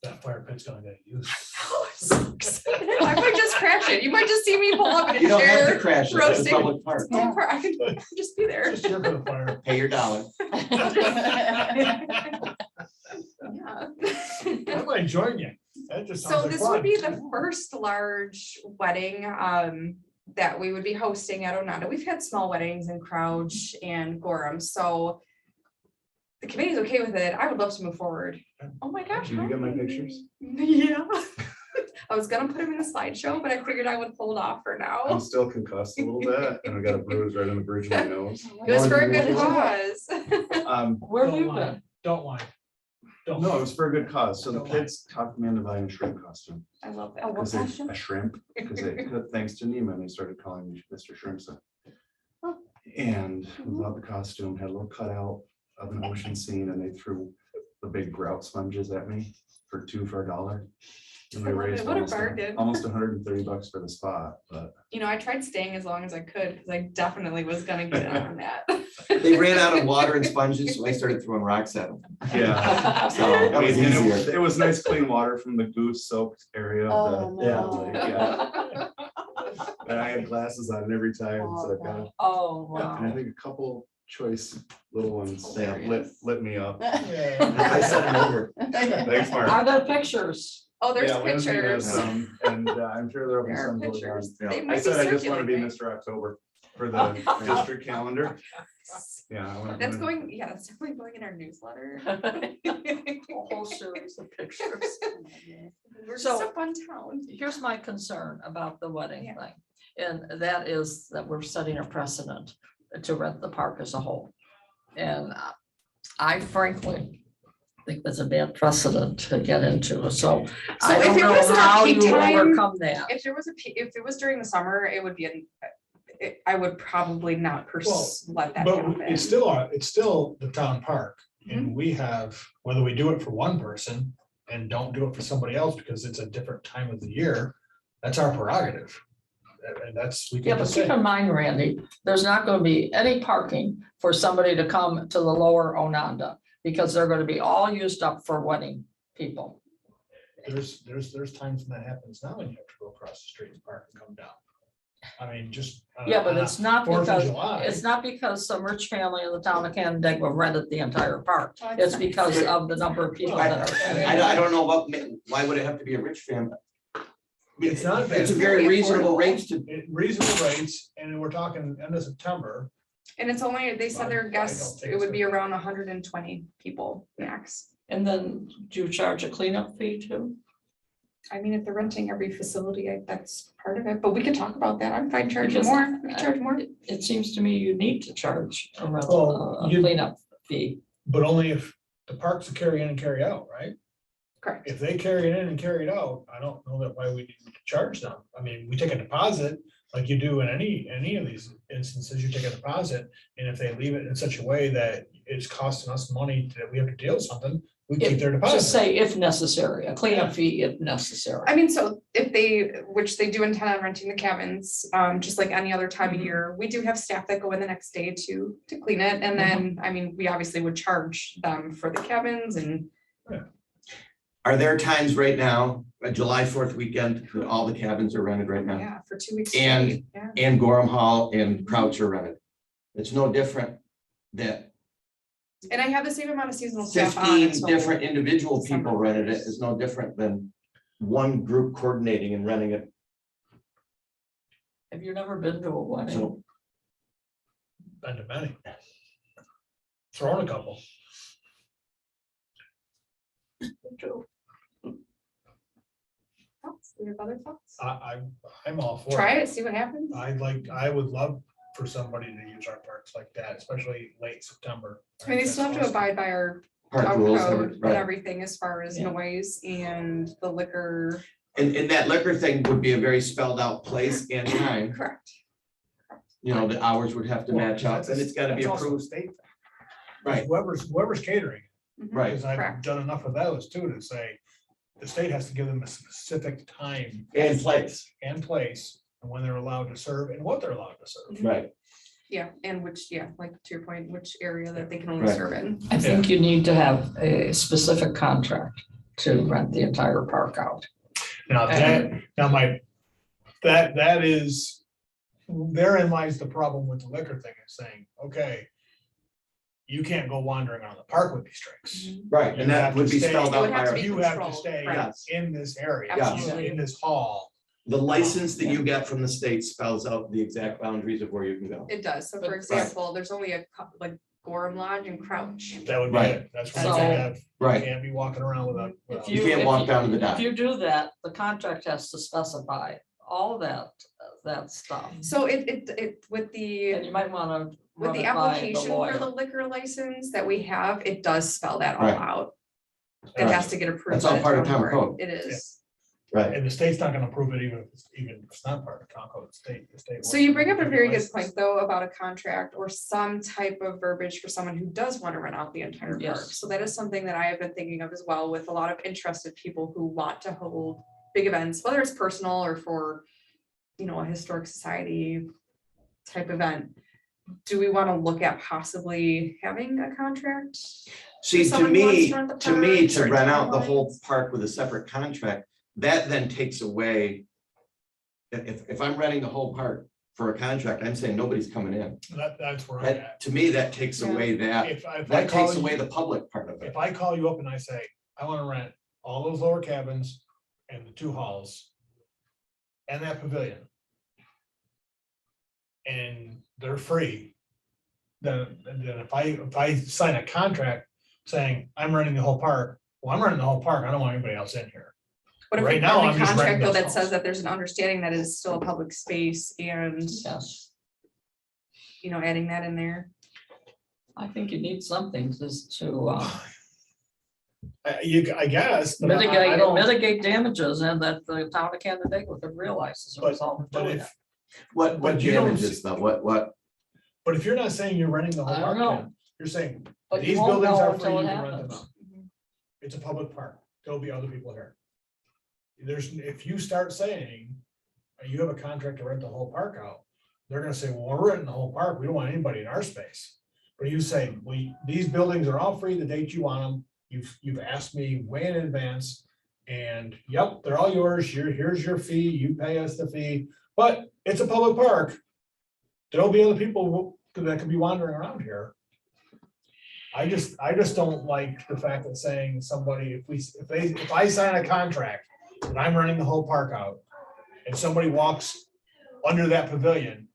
That fire pit's gonna get used. Oh, I'm so excited. I might just crash it. You might just see me pull up in you a don't have to chair. crash it, it's a roasting. public park, I can just be there. Just here for the fire. pay your dollar. Yeah. I might join you. That just So sounds like this would fun. be the first large wedding that we would be hosting at Ononda. We've had small weddings in Crouch and Gorham, so the committee's okay with it. I would love to move forward. Oh my gosh. Did you get my pictures? Yeah. I was gonna put them in the slideshow, but I figured I would hold off for I'm now. still concussed a little bit and I got a bruise right on the bridge of my nose. It was for a good cause. where have Don't you lie. been? Don't lie. Don't. No, it was for a good cause. So the Don't lie. kids talked me into buying a shrimp costume. I love Oh, that. what Because costume? a shrimp, because thanks to Neiman, they started calling me Mr. Shrimpson. And we bought the costume, had a little cutout of an ocean scene, and they threw the big grout sponges at me for $2 for $1. And we I love it. raised What a almost bargain. almost $130 for the spot, but You know, I tried staying as long as I could because I definitely was gonna get on that. They ran out of water and sponges, so I started throwing rocks at them. yeah. So that was And easier. it was nice clean water from the goose soaked area of the. Yeah. lake, yeah. And I had glasses on every time, so it kind of, Oh, and I wow. think a couple choice little ones Yeah. lit me up. Yeah. I sent them over. Thanks, Mark. Are there pictures? Oh, there's Yeah, Lindsay has pictures. some, and I'm sure there'll be There are some. going on. pictures. Yeah. They I might be said I just want to be circulating. Mr. October for the district calendar. Yeah. That's going, yeah, that's definitely going in our newsletter. A whole series of pictures. We're just So- a fun town. Here's my concern about the wedding Yeah. thing, and that is that we're setting a precedent to rent the park as a whole. And I frankly think that's a bad precedent to get into, so I if don't it know wasn't a how peak you time, overcome that. If it was during the summer, it would be, I would probably not let that But happen. it's still the town park, and we have, whether we do it for one person and don't do it for somebody else because it's a different time of the year, that's our prerogative. And that's, we Yeah, can but just keep say, in mind, Randy, there's not gonna be any parking for somebody to come to the lower Ononda, because they're gonna be all used up for wedding people. there's times when that happens now, and you have to go across the street and park and come down. I mean, just. Yeah, but it's not 4th of because, July. it's not because some rich family in the town of Canandaigua rented the entire park. Oh, It's nice. because of the number of people that are. I don't know why would it have to be a rich family? It's not bad. It's a very Very reasonable affordable. range to, Reasonable rates, and we're talking end of September, And it's only, they said I their don't guests, think it it's would be gonna- around 120 people max. And then do you charge a cleanup fee too? I mean, if they're renting every facility, that's part of it, but we could talk about that. I'm fine charging Because more. We can charge more. It seems to me you need to charge a Well, rental, a you- cleanup fee. But only if the parks are carry in and carry out, right? Correct. If they carry it in and carry it out, I don't know that why we need to charge them. I mean, we take a deposit like you do in any of these instances, you take a deposit. And if they leave it in such a way that it's costing us money that we have to deal with something, we keep their Just deposit. say if necessary, a cleanup Yeah. fee if necessary. I mean, so if they, which they do intend on renting the cabins, just like any other time of Mhm. year, we do have staff that go in the next day to clean it. And then, I mean, we obviously would charge them for the cabins and Are there times right now, July 4th weekend, that all the cabins are rented right now? yeah, for 2 weeks. And- straight, yeah. And Gorham Hall and Crouch are rented. It's no different that And I have the same amount of seasonal staff on. 15 so- different individual people December. rented it is no different than one group coordinating and renting it. Have you never been to a wedding? So Been to many. Thrown a couple. Thoughts? Do you have other thoughts? I'm all for it. Try it, see what happens. I would love for somebody to use our parks like that, especially late September. I mean, they still have to abide by our park rules, code and right? everything as far as Yeah. noise and the liquor. And that liquor thing would be a very spelled out place and time, Correct. you know, the hours would have to Well, match up that's a- and it's gotta be that's also a approved. state thing. Right, Whoever's catering, Mhm. right. because I've Correct. done enough of those too, to say, the state has to give them a specific time And place, and place, and when they're allowed to serve and what they're allowed to serve. right. Yeah, and which, yeah, like to your point, which area that they can only Right. serve in. I think you need to have a specific contract to rent the entire park out. Now that is, therein lies the problem with the liquor thing, is saying, okay, you can't go wandering around the park with these drinks. Right, You and that have would to be stay- spelled It would out by have to our, be You have to controlled, stay right. yes. in this area, Absolutely. in this hall. The license that you get from the state spells out the exact boundaries of where you can go. It does. So But- for example, there's only a couple, like Gorham Lodge and Crouch. That would be Right. it. That's where you So- can't have, you Right, can't be walking around with a. If with a- You can't walk down to the If dock. you do that, the contract has to specify all that stuff. So it, with And the, you might wanna with run the it by the application for the lawyer. liquor license that we have, it does spell that all Right. out. It has to get approved. That's all by the part of town town board. code. It is. Right, And the state's not gonna approve it even if it's not part of Concord, the state. So you bring up a wants to very good license. point, though, about a contract or some type of verbiage for someone who does want to rent out the entire park. Yes. So that is something that I have been thinking of as well, with a lot of interested people who want to hold big events, whether it's personal or for, a historic society type event. Do we want to look at possibly having a contract? see, to someone who wants me, to rent the to me, park, to certain rent out the whole timelines? park with a separate contract, that then takes away. If I'm renting the whole park for a contract, I'm saying nobody's coming in. That's where I'm That, at. to me, that takes Yeah. away that, If I that call takes away you- the public part of it. If I call you up and I say, I wanna rent all those lower cabins and the 2 halls. And that pavilion. And they're free. Then if I sign a contract saying I'm renting the whole park, well, I'm renting the whole park, I don't want anybody else in here. What if we Right now, put in I'm a just contract renting though those that says halls. that there's an understanding that it is still a public space and, Yes, adding that in there? I think you need something to I guess. but I mitigate, don't- mitigate damages and that the town of Canandaigua could realize as a result of But doing if, it. What but you don't damages though, what, but if you're not saying you're renting the whole I don't park, know. Ken, you're saying But you these won't buildings know are free, until you it can rent them happens. out. It's a public park. There'll be other people here. If you start saying, you have a contract to rent the whole park out, they're gonna say, well, we're renting the whole park. We don't want anybody in our space. But you say, these buildings are all free the date you want them. You've asked me way in advance. And yep, they're all yours. Here's your fee. You pay us the fee, but it's a public park. There'll be other people that could be wandering around here. I just don't like the fact that saying somebody, if I sign a contract and I'm running the whole park out and somebody walks under that pavilion,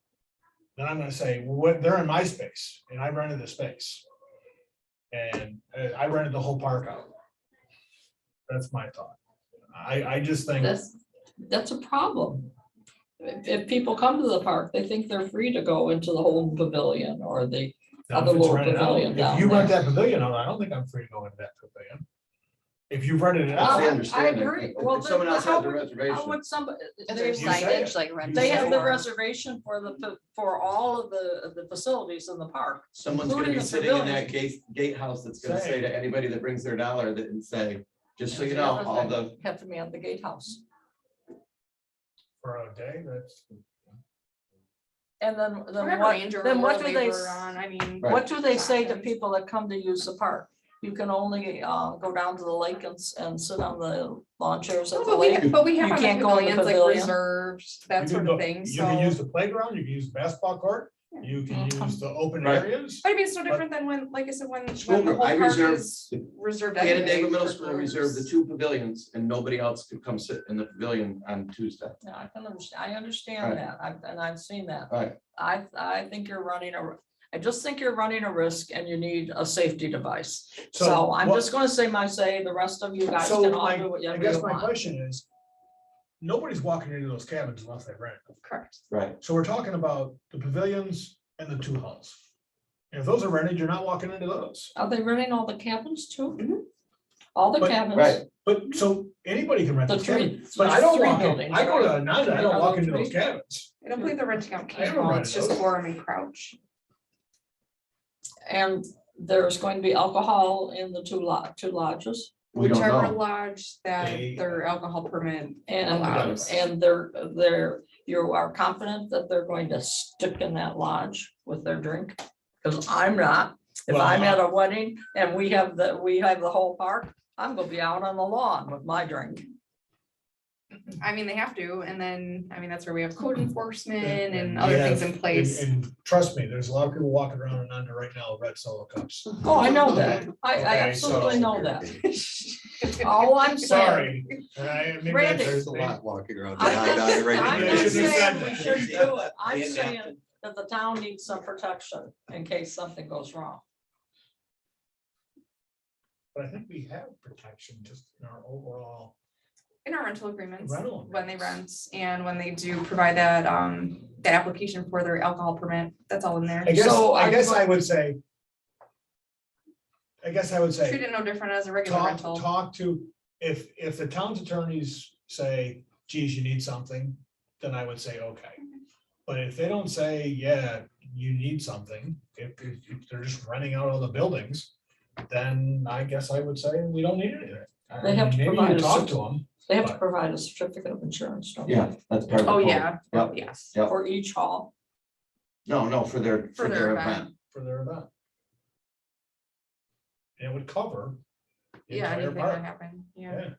then I'm gonna say, what, they're in my space and I rented the space. And I rented the whole park out. That's my thought. I just think, That's a problem. If people come to the park, they think they're free to go into the whole pavilion or the, now, other if it's little rented out, pavilion if down you rent there. that pavilion out, I don't think I'm free to go into that pavilion. If you've rented it I out, understand that. agree. If- Well, if someone then else how has a would- reservation. how would somebody? Is there You say signage it. like rent? They have the store? reservation for all of the facilities in the park. Someone's gonna be including the sitting in pavilion. that gatehouse that's gonna Say. say to anybody that brings their dollar that and say, just so you The know, other all thing, the, have to be at the gatehouse. for a day, that's. And then Whatever what, range or then what overlay do they, we're on, I mean. Right. what do they say to Options. people that come to use the park? You can only go down to the lake and sit on the lawn chairs at the But we, lake. but we have You on the can't go in the pavilions like pavilion. reserved, that You sort can of go- thing, You can use so. the playground, you can use the basketball court, you can Mhm. use the open Right. areas. But I mean, it's no different than when, like I said, when School the group, whole I park reserved is reserved. Canandaigua anyway Middle for School reserved the groups. 2 pavilions and nobody else could come sit in the pavilion on Tuesday. Yeah, I can understand, I understand Right. that, and I've seen that. Right. I think you're running I just think you're running a risk and you need a safety device. So So I'm what- just gonna say my say, the rest of you guys So can all my, do I whatever guess you my want. question is, nobody's walking into those cabins unless they rent. Correct. Right. So we're talking about the pavilions and the 2 halls. And if those are rented, you're not walking into those. Are they renting all the cabins too? Mhm. All the But- cabins? Right. But so anybody can rent The those three. cabins, but I don't three walk in, buildings, I go to right? Ananda, I Three don't out walk of into those three? cabins. I don't believe they're renting out I camp, don't rent it's just those. Gorham and Crouch. And there's going to be alcohol in the two lodges. We don't Whichever know. lodge that They- their alcohol permit And, allows. and they're, you are confident that they're going to stick in that lodge with their drink? Because I'm not. If Well, I'm at a wedding and we have the whole park, I'm gonna be out on the lawn with my drink. I mean, they have to, and then, I mean, that's where we have code enforcement And and we other things have- in place. And trust me, there's a lot of people walking around Ananda right now with red solo cups. Oh, I know that. I Okay, absolutely so- know that. All I'm saying. Sorry. maybe Randy. that's- There's a lot walking around. I'm behind not on it right I'm now. Yeah, not you should have saying said we that. should do it. I'm They saying enacted. that the town needs some protection in case something goes wrong. But I think we have protection just in our overall. In our rental agreements, Rental when they rent agreements. and when they do provide that, that application for their alcohol permit, that's all in there. I guess, So I are guess you- I would say. I guess I would say. Treat it no different as a regular rental. Talk to, if the town's attorneys say, geez, you need something, then I would say, okay. But if they don't say, yeah, you need something, if they're just renting out all the buildings, then I guess I would say we don't need anything. I They have mean, to maybe provide you a talk to certi- them, They have to But- provide a certificate of insurance, don't they? Yeah, that's part of the Oh, code. yeah, Yep. yes. Yep. For each hall. No, for their For their event. for their event. And it would cover. the Yeah, entire anything that park. happened, yeah. Yeah.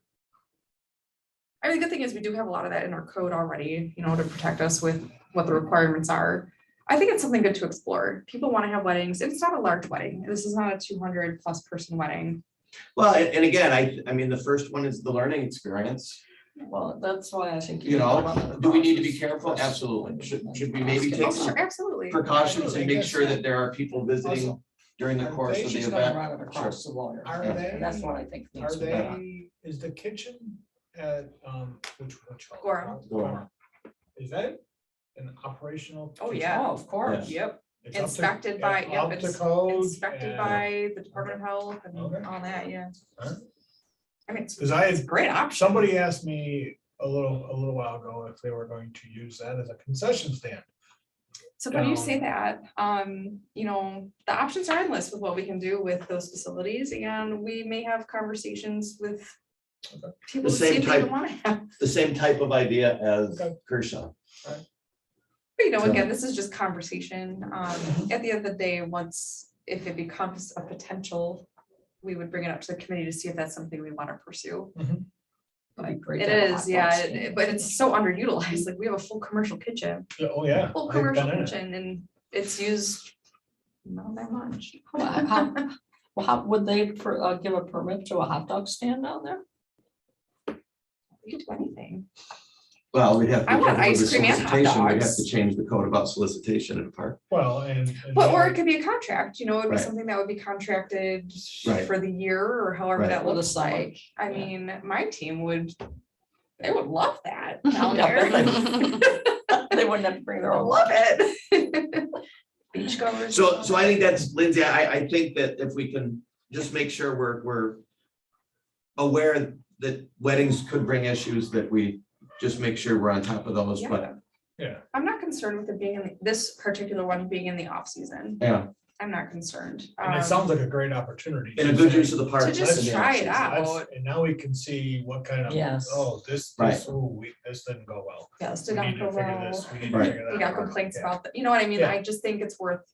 I mean, the good thing is we do have a lot of that in our code already, you know, to protect us with what the requirements are. I think it's something good to explore. People want to have weddings. It's not a large wedding. This is not a 200+ person wedding. Well, and again, I mean, the first one is the learning experience. Well, that's why I think. You need to know, run it do we need to be across. careful? Absolutely. Should we maybe Oh, take some sure, absolutely. precautions and make sure Absolutely. that there are people visiting Also, during the are course they of the She's gonna event? run it across the lawyer. Are Yeah. they? And that's what I think Are needs to be done. they, is the kitchen at, which? hall? Gorham. Gorham. Is that an operational? Oh, kitchen? yeah. Oh, of course. Yep, It's up to- inspected by, up yep, to it's code inspected and- by the Department of Health and Okay. all that, yeah. Alright. I mean, it's 'Cause I it's a had, great option. somebody asked me a little while ago if they were going to use that as a concession stand. So when you say that, you know, the options are endless with what we can do with those facilities, and we may have conversations with Okay. people The to see same if they even type- want to have. The same type of idea as Okay. Kershaw. But you know, So- again, this is just conversation. At the end of the day, if it becomes a potential, we would bring it up to the committee to see if that's something we want to pursue. It'd be great It to have a is, hot yeah, dog stand. but it's so underutilized. Like, we have a full commercial kitchen, Yeah, oh, yeah. full I've been commercial in it. kitchen, and it's used not that much. Well, how would they give a permit to a hot dog stand down there? We could do anything. Well, we'd have. to I be want careful with ice the cream and hot solicitation. We'd have dogs. to change the code about solicitation in the park. Well, and. But, or it could be a contract, it would be Right. something that would be contracted Right. for the year or however Right. that For the looks summer. like. I Yeah. mean, my team would, they would love that down Yeah, there. They wouldn't have to bring their own. Love it. Beachgoers. So I think that's, Lindsay, I think that if we can just make sure we're aware that weddings could bring issues, that we just make sure we're on top of those, but Yeah, I'm not concerned with it being in this particular one being in the off season. yeah, I'm not concerned. and it sounds like a great opportunity. and a to good say, use of the park. To just in the try it off-season. out. let's- And now we can see what kind of, Yes. oh, this, Right. this didn't go well. Yes, We did need not to go figure well. this, we need to Right. figure that We got out. complaints Yeah. about that. You know what I mean? Yeah. I just think it's worth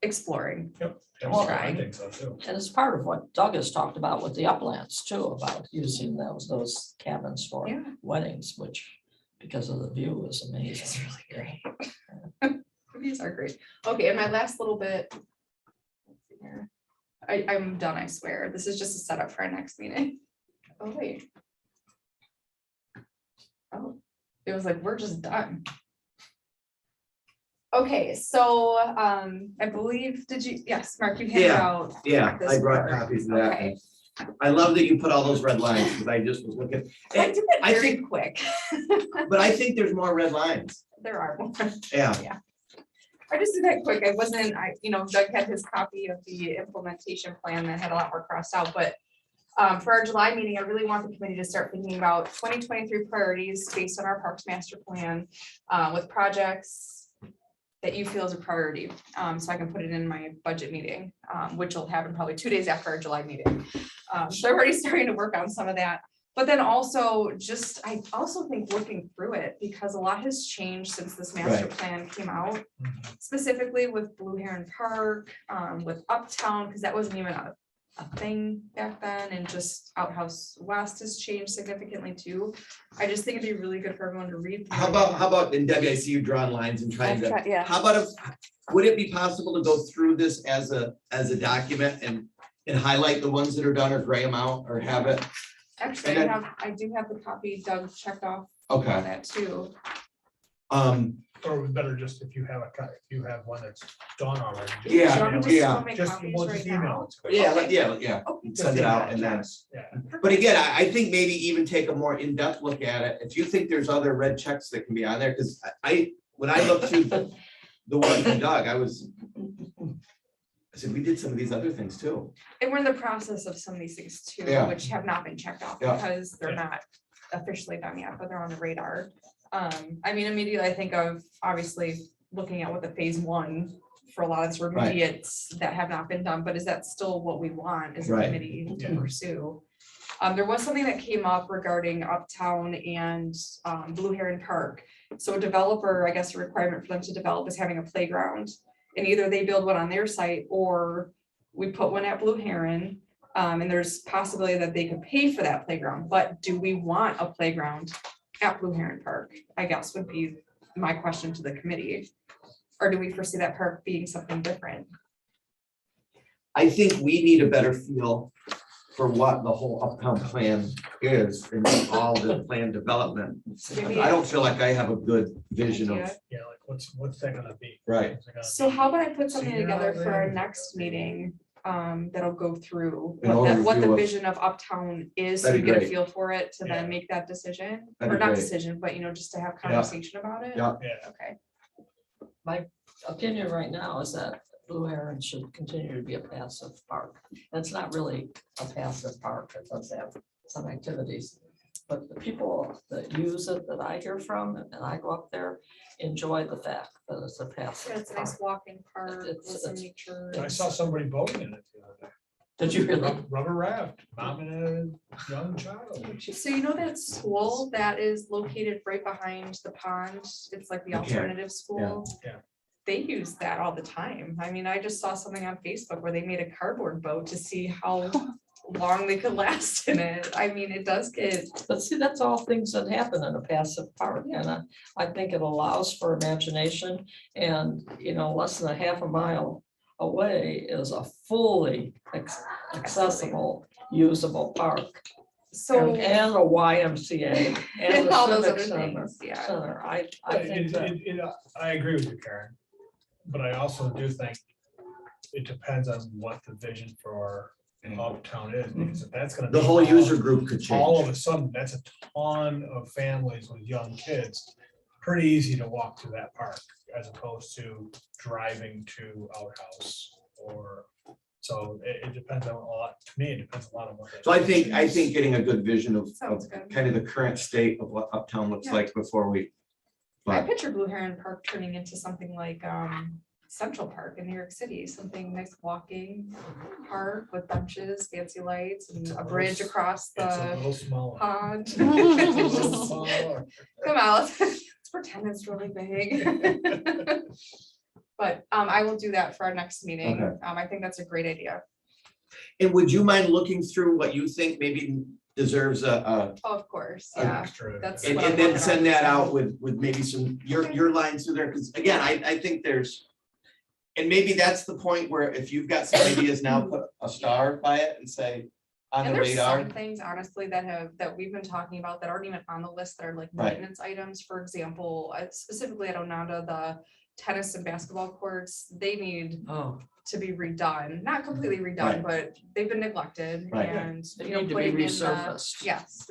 exploring. Yep. Well, I trying. think so too. And it's part of what Doug has talked about with the uplands too, about using those cabins for Yeah. weddings, which because of the view is amazing. It's really great. These are great. Okay, and my last little bit. let's see here. I'm done, I swear. This is just a setup for our next meeting. Oh, wait. Oh, it was like, we're just done. Okay, so I believe, yes, Mark, you handed Yeah. out. Yeah, this I brought part. copies of that. Okay. I love that you put all those red lines, because I just was looking, I did that I very think- quick. but I think there's more red lines. There are more. Yeah, I just did that quick. Doug had his copy of the implementation plan that had a lot more crossed out, but for our July meeting, I really want the committee to start thinking about 2023 priorities based on our Parks Master Plan with projects that you feel is a priority. So I can put it in my budget meeting, which will happen probably 2 days after our July meeting. So I'm already starting to work on some of that. But then also I also think looking through it, because a lot has changed since this master Right. plan came out, Mhm. specifically with Blue Heron Park, with Uptown, because that wasn't even a thing back then, and just Outhouse West has changed significantly too. I just think it'd be really good for everyone to read. through. how about, and Debbie, I see you drawing lines and trying to, Yeah. how about would it be possible to go through this as a document and highlight the ones that are done, or gray them out, or have it? Actually, and I do have the copy Doug checked off Okay, on that too. Or we better just, if you have if you have one that's done already. just Yeah, Should I email just it. yeah. go make Just, copies we'll right just now? email it. to yeah, us. yeah, Oh, Just send it email out and then. Yeah. But again, I think maybe even take a more in-depth look at it. If you think there's other red checks that can be on there, because when I looked through the one from Doug, I said, we did some of these other things too. And we're in the process of some of these things too, Yeah. which have not been checked off Yeah. because they're Yeah. not officially done yet, but they're on the radar. Immediately I think of obviously looking at what the phase one for a lot of these remediates that have not been done, but is that still what we want as a Right. committee to Yeah. pursue? There was something that came up regarding Uptown and Blue Heron Park. So a developer, I guess a requirement for them to develop is having a playground. And either they build one on their site or we put one at Blue Heron. And there's possibility that they could pay for that playground, but do we want a playground at Blue Heron Park? I guess would be my question to the committee. Or do we foresee that park being something different? I think we need a better feel for what the whole uptown plan is and all the plan development. Maybe- I don't feel like I have a good vision of, idea. Yeah, like what's that gonna be? right, What's it gonna So be? how about I put something Senior together for our housing? next meeting, that'll go through An what the overview of- vision of Uptown is, so That'd you be get a great. feel for it to Yeah. then make that decision, That'd or be not great. decision, but just to have conversation about it. Yeah. Yeah, Okay, My opinion right now is that Blue Heron should continue to be a passive park. It's not really a passive park, it does have some activities. But the people that use it, that I hear from, and I go up there, enjoy the fact that it's a passive yeah, it's a park. nice walking park with It's- some it's- nature. I saw somebody boating in it the other day. Did you really? Rubber raft, mom and a young child. So you know that school that is located right behind the pond, it's like the Okay. alternative school? Yeah. They use that all the time. I just saw something on Facebook where they made a cardboard boat to see how long they could last in it. It does get, But see, that's all things that happen in a passive park, and I think it allows for imagination. And, less than a half a mile away is a fully accessible, usable park. So. And a YMCA and All the those civic other center. things, yeah. Center. I think that, I agree with you, Karen. But I also do think it depends on what the vision for Uptown is, because if that's gonna. The be whole all- user group could All of change. a sudden, that's a ton of families with young kids. Pretty easy to walk to that park as opposed to driving to Outhouse or, so it depends on a lot, to me, it depends a lot on what. that So I vision think is. getting a good vision of Sounds good. kind of the current state of what Uptown looks Yeah. like before we. I But picture Blue Heron Park turning into something like Central Park in New York City, something nice walking park with benches, fancy lights and a bridge across It's a the little smaller. pond. It's a little smaller. Come on, let's pretend it's really big. But I will do that for our next meeting. Okay. I think that's a great idea. And would you mind looking through what you think maybe deserves a, Of course, Okay. yeah. Extra. That's and what I'm and then working send on. that out with maybe some, your lines through there, because again, I think there's. And maybe that's the point where if you've got some ideas now, put a star by it and say, on And the there's radar. some things honestly that we've been talking about that aren't even on the list that are like Right. maintenance items. For example, specifically at Ononda, the tennis and basketball courts, they need oh, to be redone, not completely redone, but they've been neglected Right. and. they you know, need to be putting in the- resurfaced. Yes,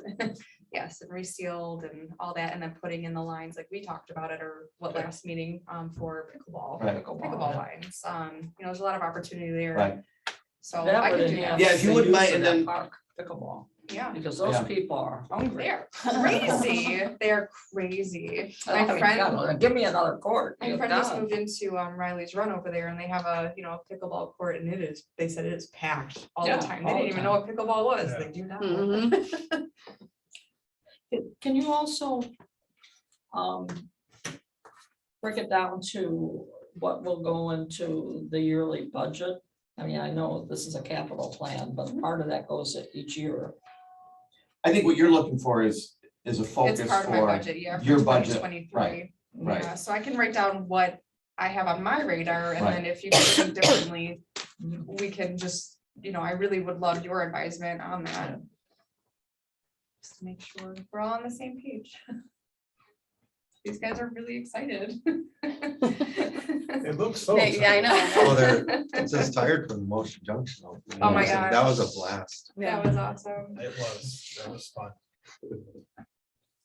yes, and resealed and all that, and then putting in the lines like we talked about at our, last meeting, for pickleball. Right. Pickleball lines, you know, there's a lot of opportunity there. Right. So That I would can do enhance that, Yeah, if you the wouldn't use mind, of and that then- park, Pickleball, yeah. because those Yeah. people are hungry. They're crazy. They're crazy. Oh My my friend, God, give me another court. my You're friend just done. moved into Riley's Run over there and they have a, pickleball court and they said it is packed all Yeah, the time. They all didn't the even know what pickleball was. Yeah. They do now. Mhm. Can you also break it down to what will go into the yearly budget? I mean, I know this is a capital plan, but part of that goes each year. I think what you're looking for is a focus It's part of my for budget, yeah. for your budget, 2023. right. Yeah, so I can write down what I have on my radar and Right. then if you think differently, we can just, I really would love your advisement on that. Just to make sure we're all on the same page. These guys are really excited. It looks so. Yeah, I know. Oh, they're just tired from the Motion Junction. opening. Oh my That was a gosh. blast. That was awesome. It was fun.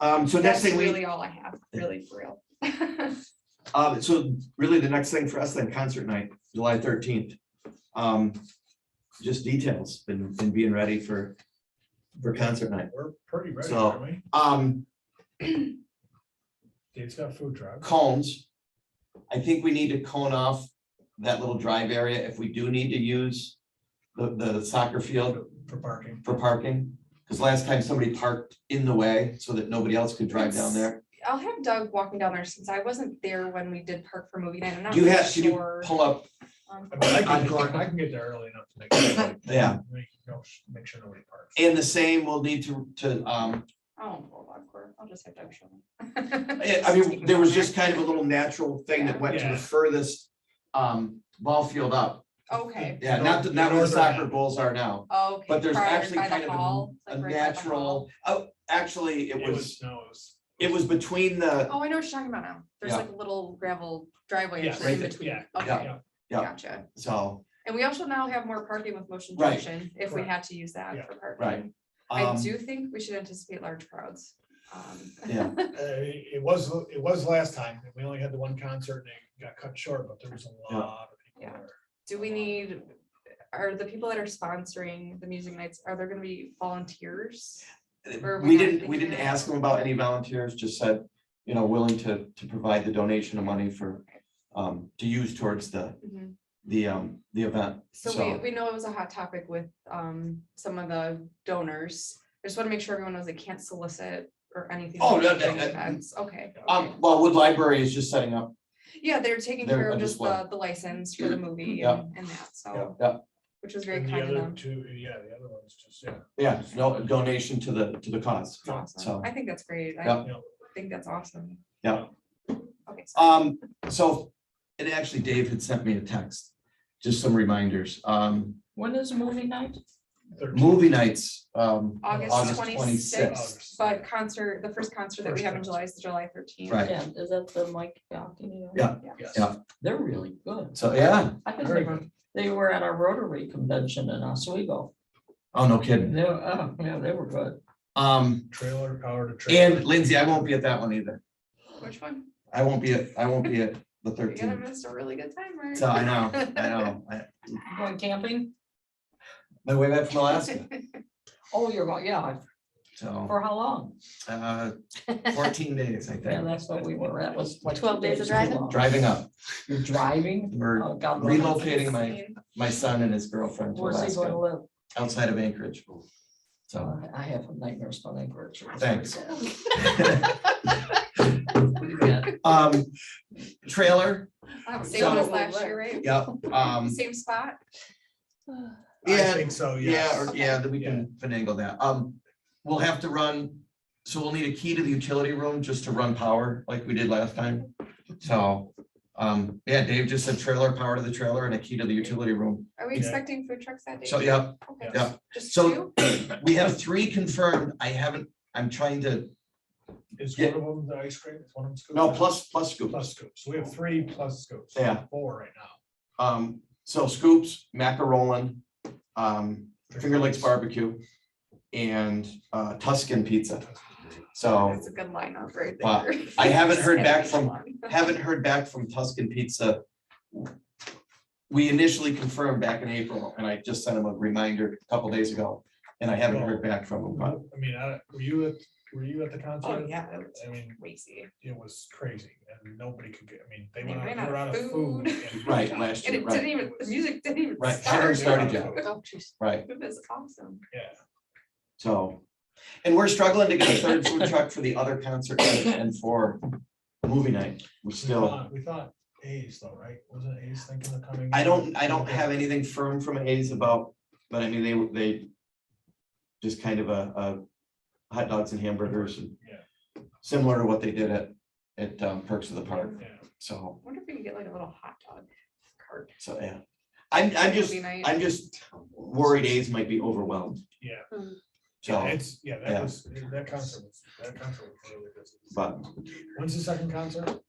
So next That's thing we, really all I have, really for real. so really the next thing for us then, concert night, July 13th. Just details, been being ready for concert night. We're pretty ready, So- aren't we? Dave's got food truck. Cones. I think we need to cone off that little drive area if we do need to use the soccer field For parking. for parking. Because last time somebody parked in the way so that nobody else could drive down there. I'll have Doug walking down there since I wasn't there when we did park for movie night. I'm not Do you really have, can you sure. pull up, I mean, I can get there early enough to make. sure, Yeah. Make sure nobody parks. and the same, we'll need to, Oh, well, of course, I'll just have Doug show me. I mean, there was just kind of a little natural thing that went to Yeah. the furthest ball field up. Okay, Yeah, not where the Northern soccer end. goals are now, okay. but there's prior actually by the kind of hall, a like right by the hall. natural, oh, actually, It was, no, it was between the, Oh, I know what you're talking about now. There's Yeah. like a little gravel driveway Yeah, actually right in there, between. yeah, Okay, yeah. Yeah. gotcha. so, And we also now have more parking with Motion Right. Junction if we Correct. had to use that Yeah. for parking. right. I do think we should anticipate large crowds. Yeah. It was last time. We only had the one concert and it got cut short, but there was a lot of people Yeah. there. Do we need, are the people that are sponsoring the music nights, are there gonna be volunteers? Or are we We not didn't thinking of- ask them about any volunteers, just said, willing to provide the donation of money for, to use towards the event. So we know it was a hot topic with some of the donors. I just want to make sure everyone knows they can't solicit or anything. Oh, like no, that during no, no. events. Okay. Well, Wood Library is just setting up, Yeah, they're taking They're care of on just display. the license for the movie Yeah. and that, so, yeah, which was very And the kind of other them. two, the other ones just, yeah, no donation to the cause, Awesome. so. I think that's great. I Yeah. think that's awesome. Yeah. Okay. so- So, and actually Dave had sent me a text, just some reminders. When is movie night? movie nights, August August 26th. 26th. But concert, the first concert that we have in July is July 13th. Right. And is that the Mike Yockey? Yeah. Yes. Yeah. They're really good. So, yeah, I think Very they were at our Rotary convention in Oswego. oh, no kidding. Yeah, they were good. Trailer, power to trailer. And Lindsay, I won't be at that one either. Which one? I won't be at the You're gonna 13th. miss a really good time, Mark. So I know. Going camping? My way back from Alaska, Oh, you're going, yeah, so, for how long? 14 days, I Yeah, think, that's what we were at, was like. 12 days of too driving? long. driving up. You're driving? We're Oh, God. relocating my son and his girlfriend to Where's he going to Alaska, live? outside of Anchorage. So, I have nightmares about Anchorage. Thanks. What do you got? trailer, Same one as So- last year, right? yep, Same spot? I yeah, think so, yeah, yes. or, yeah, that we can finagle that. We'll have to run, so we'll need a key to the utility room just to run power like we did last time. So, yeah, Dave just said trailer, power to the trailer and a key to the utility room. Are we Yeah. expecting food trucks that day? So, yeah, Okay. yeah. Just So two? we have 3 confirmed. I'm trying to, Is Yeah. one of them the ice cream? Is one of them scoops? no, plus scoops. Plus scoops. So we have 3 plus scoops. Yeah. 4 right now. So scoops, macaroni, Finger Lakes barbecue, and Tuscan pizza. So That's a good lineup right Wow. there. I haven't heard back Sandwich from- one. haven't heard back from Tuscan Pizza. We initially confirmed back in April, and I just sent him a reminder a couple days ago, and I haven't heard back from him, but I mean, were you at the concert? Oh, yeah, it was I mean, crazy. it was crazy and nobody could get, I mean, they They went ran out, they were out out of of food. food. right, last And year, it right, didn't even, the music didn't even Right, start. hadn't started yet. Oh, jeez. right, It was awesome. Yeah. so. And we're struggling to get a third food truck for the other concert and for movie night. We still, We thought A's though, right? Wasn't A's thinking of coming? I don't have anything firm from A's about, but I mean, they just kind of a hot dogs and hamburgers and Yeah. similar to what they did at Perks of the Park. Yeah. So, I wonder if we can get like a little hot dog cart. so, yeah. I'm Movie night. just worried A's might be overwhelmed. Yeah. So, Yeah, it's, yeah, yeah. that was, that concert was really busy. but When's the second concert?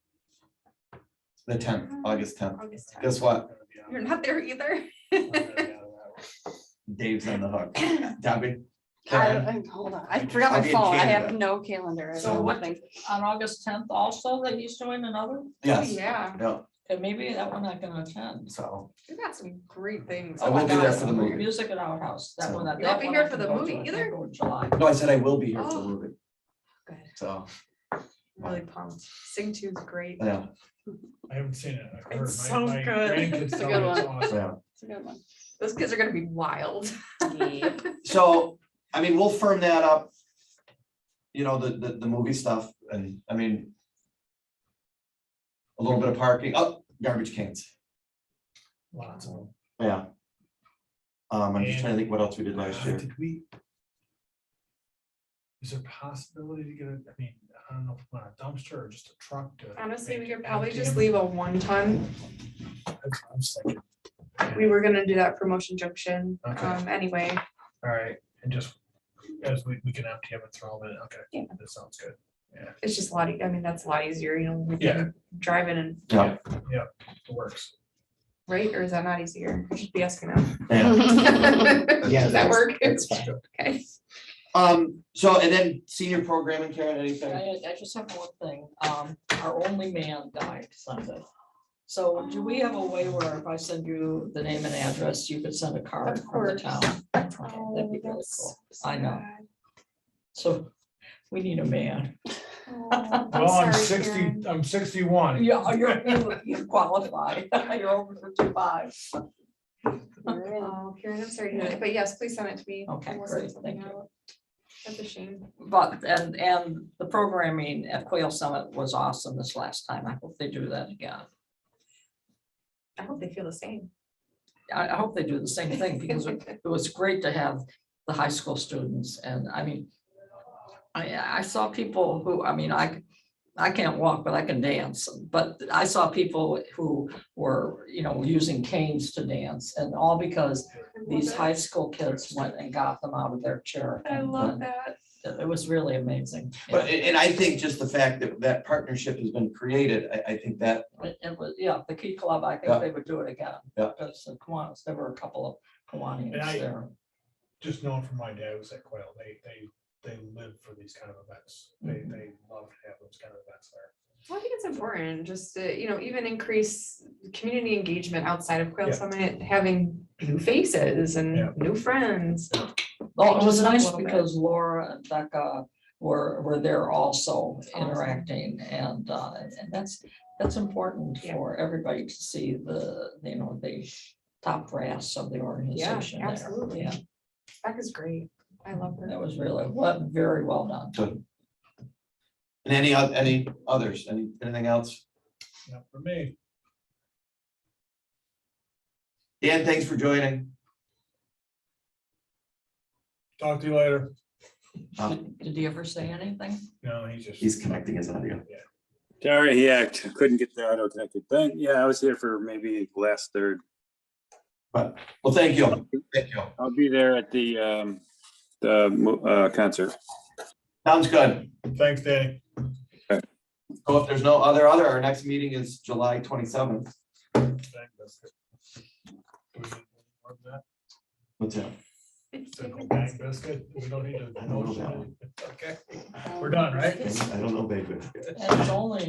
the 10th, August 10th. August 10th. Guess what? You're not there either. Dave's on the hook. Debbie? Hold on, I forgot I'll my be in phone, I have Canada. no calendar. I So have what, nothing. on August 10th also, that he's doing another, Oh, Yes, yeah. yeah, and maybe that one I can attend. so, We got some great things. I Oh will my be there God. for the movie. Music at our house, that So- one. You won't that be one here I for can the go to. movie I can't either? go in July. no, I said I will be here for the Oh. movie, Good. so, I'm really pumped. Sing Two's great. yeah, I haven't seen it. I've heard It's my- so my good. grandkids It's a tell good me it's one. awesome. yeah. It's a good one. Those kids are gonna be wild. Yep. So, I mean, we'll firm that up. You know, the movie stuff, and I mean. A little bit of parking, oh, garbage cans, Lots of them. yeah. I'm just trying to think what else we did last year. Did we? Is there a possibility to get a, I mean, I don't know if we want a dumpster or just a truck to. Honestly, we make could probably empty just them? leave a 1-ton. That's what I'm thinking. We were gonna do that for Motion Junction, Okay. anyway. All right, and just as we can empty them and throw them in, okay, Yeah. that sounds good. It's just a lot, I mean, that's a lot easier, you know, we Yeah. can drive in and, Yeah, It works. right, or is that not easier? I should be asking them. yeah. Does that work? It's fine. Okay. So, and then senior programming, Karen, anything? I just have one thing, our only man died Sunday. So do we have a way where if I send you the name and address, you could send a card Of from the course. town? Okay, that'd be really cool. I know. So we need a man. Well, I'm 60, I'm 61. Yeah, you're qualified. You're over 55. Oh, Karen, I'm sorry to hear that, but yes, please send it to me. Okay, We'll send great, something thank you. out. That's a shame. But, and the programming at Quail Summit was awesome this last time. I hope they do that again. I hope they feel the same. I hope they do the same thing because it was great to have the high school students and I mean. I saw people who, I mean, I I can't walk, but I can dance. But I saw people who were, using canes to dance, and all because these high school kids went and got them out of their chair. I and, love that. It was really amazing. But, and I think just the fact that that partnership has been created, I think that, It was, yeah, the Key Club, I Yeah. think they would do it again. Yeah. Because the Kiwanis, there were a couple of Kiwanis And I- there. Just knowing from my dad was at Quail, they live for these kind of events. They love to have those kind of events there. Well, I think it's important just to, even increase community engagement outside of Quail Yeah. Summit, having new faces Yeah. and new friends. Well, it was Just a nice little bit. because Laura and Becca were there also Awesome. interacting, and that's important Yeah. for everybody to see the top brass of the organization. there. absolutely. Yeah, Becca's great. I love her. that was really, very well done. good. And any others, anything else? Not for me. Dan, thanks for joining. Talk to you later. Did he ever say anything? No, he's just. He's connecting his audio. Sorry, yeah, couldn't get the auto connected. But yeah, I was here for maybe last third. But, well, thank you. Thank you. I'll be there at the concert. Sounds good. Thanks, Danny. So if there's no other, our next meeting is July 27th. Do we need more than that? What's that? Simple bang biscuit. We don't need to. I don't know that one. Okay, we're done, right? I don't know, baby. And it's only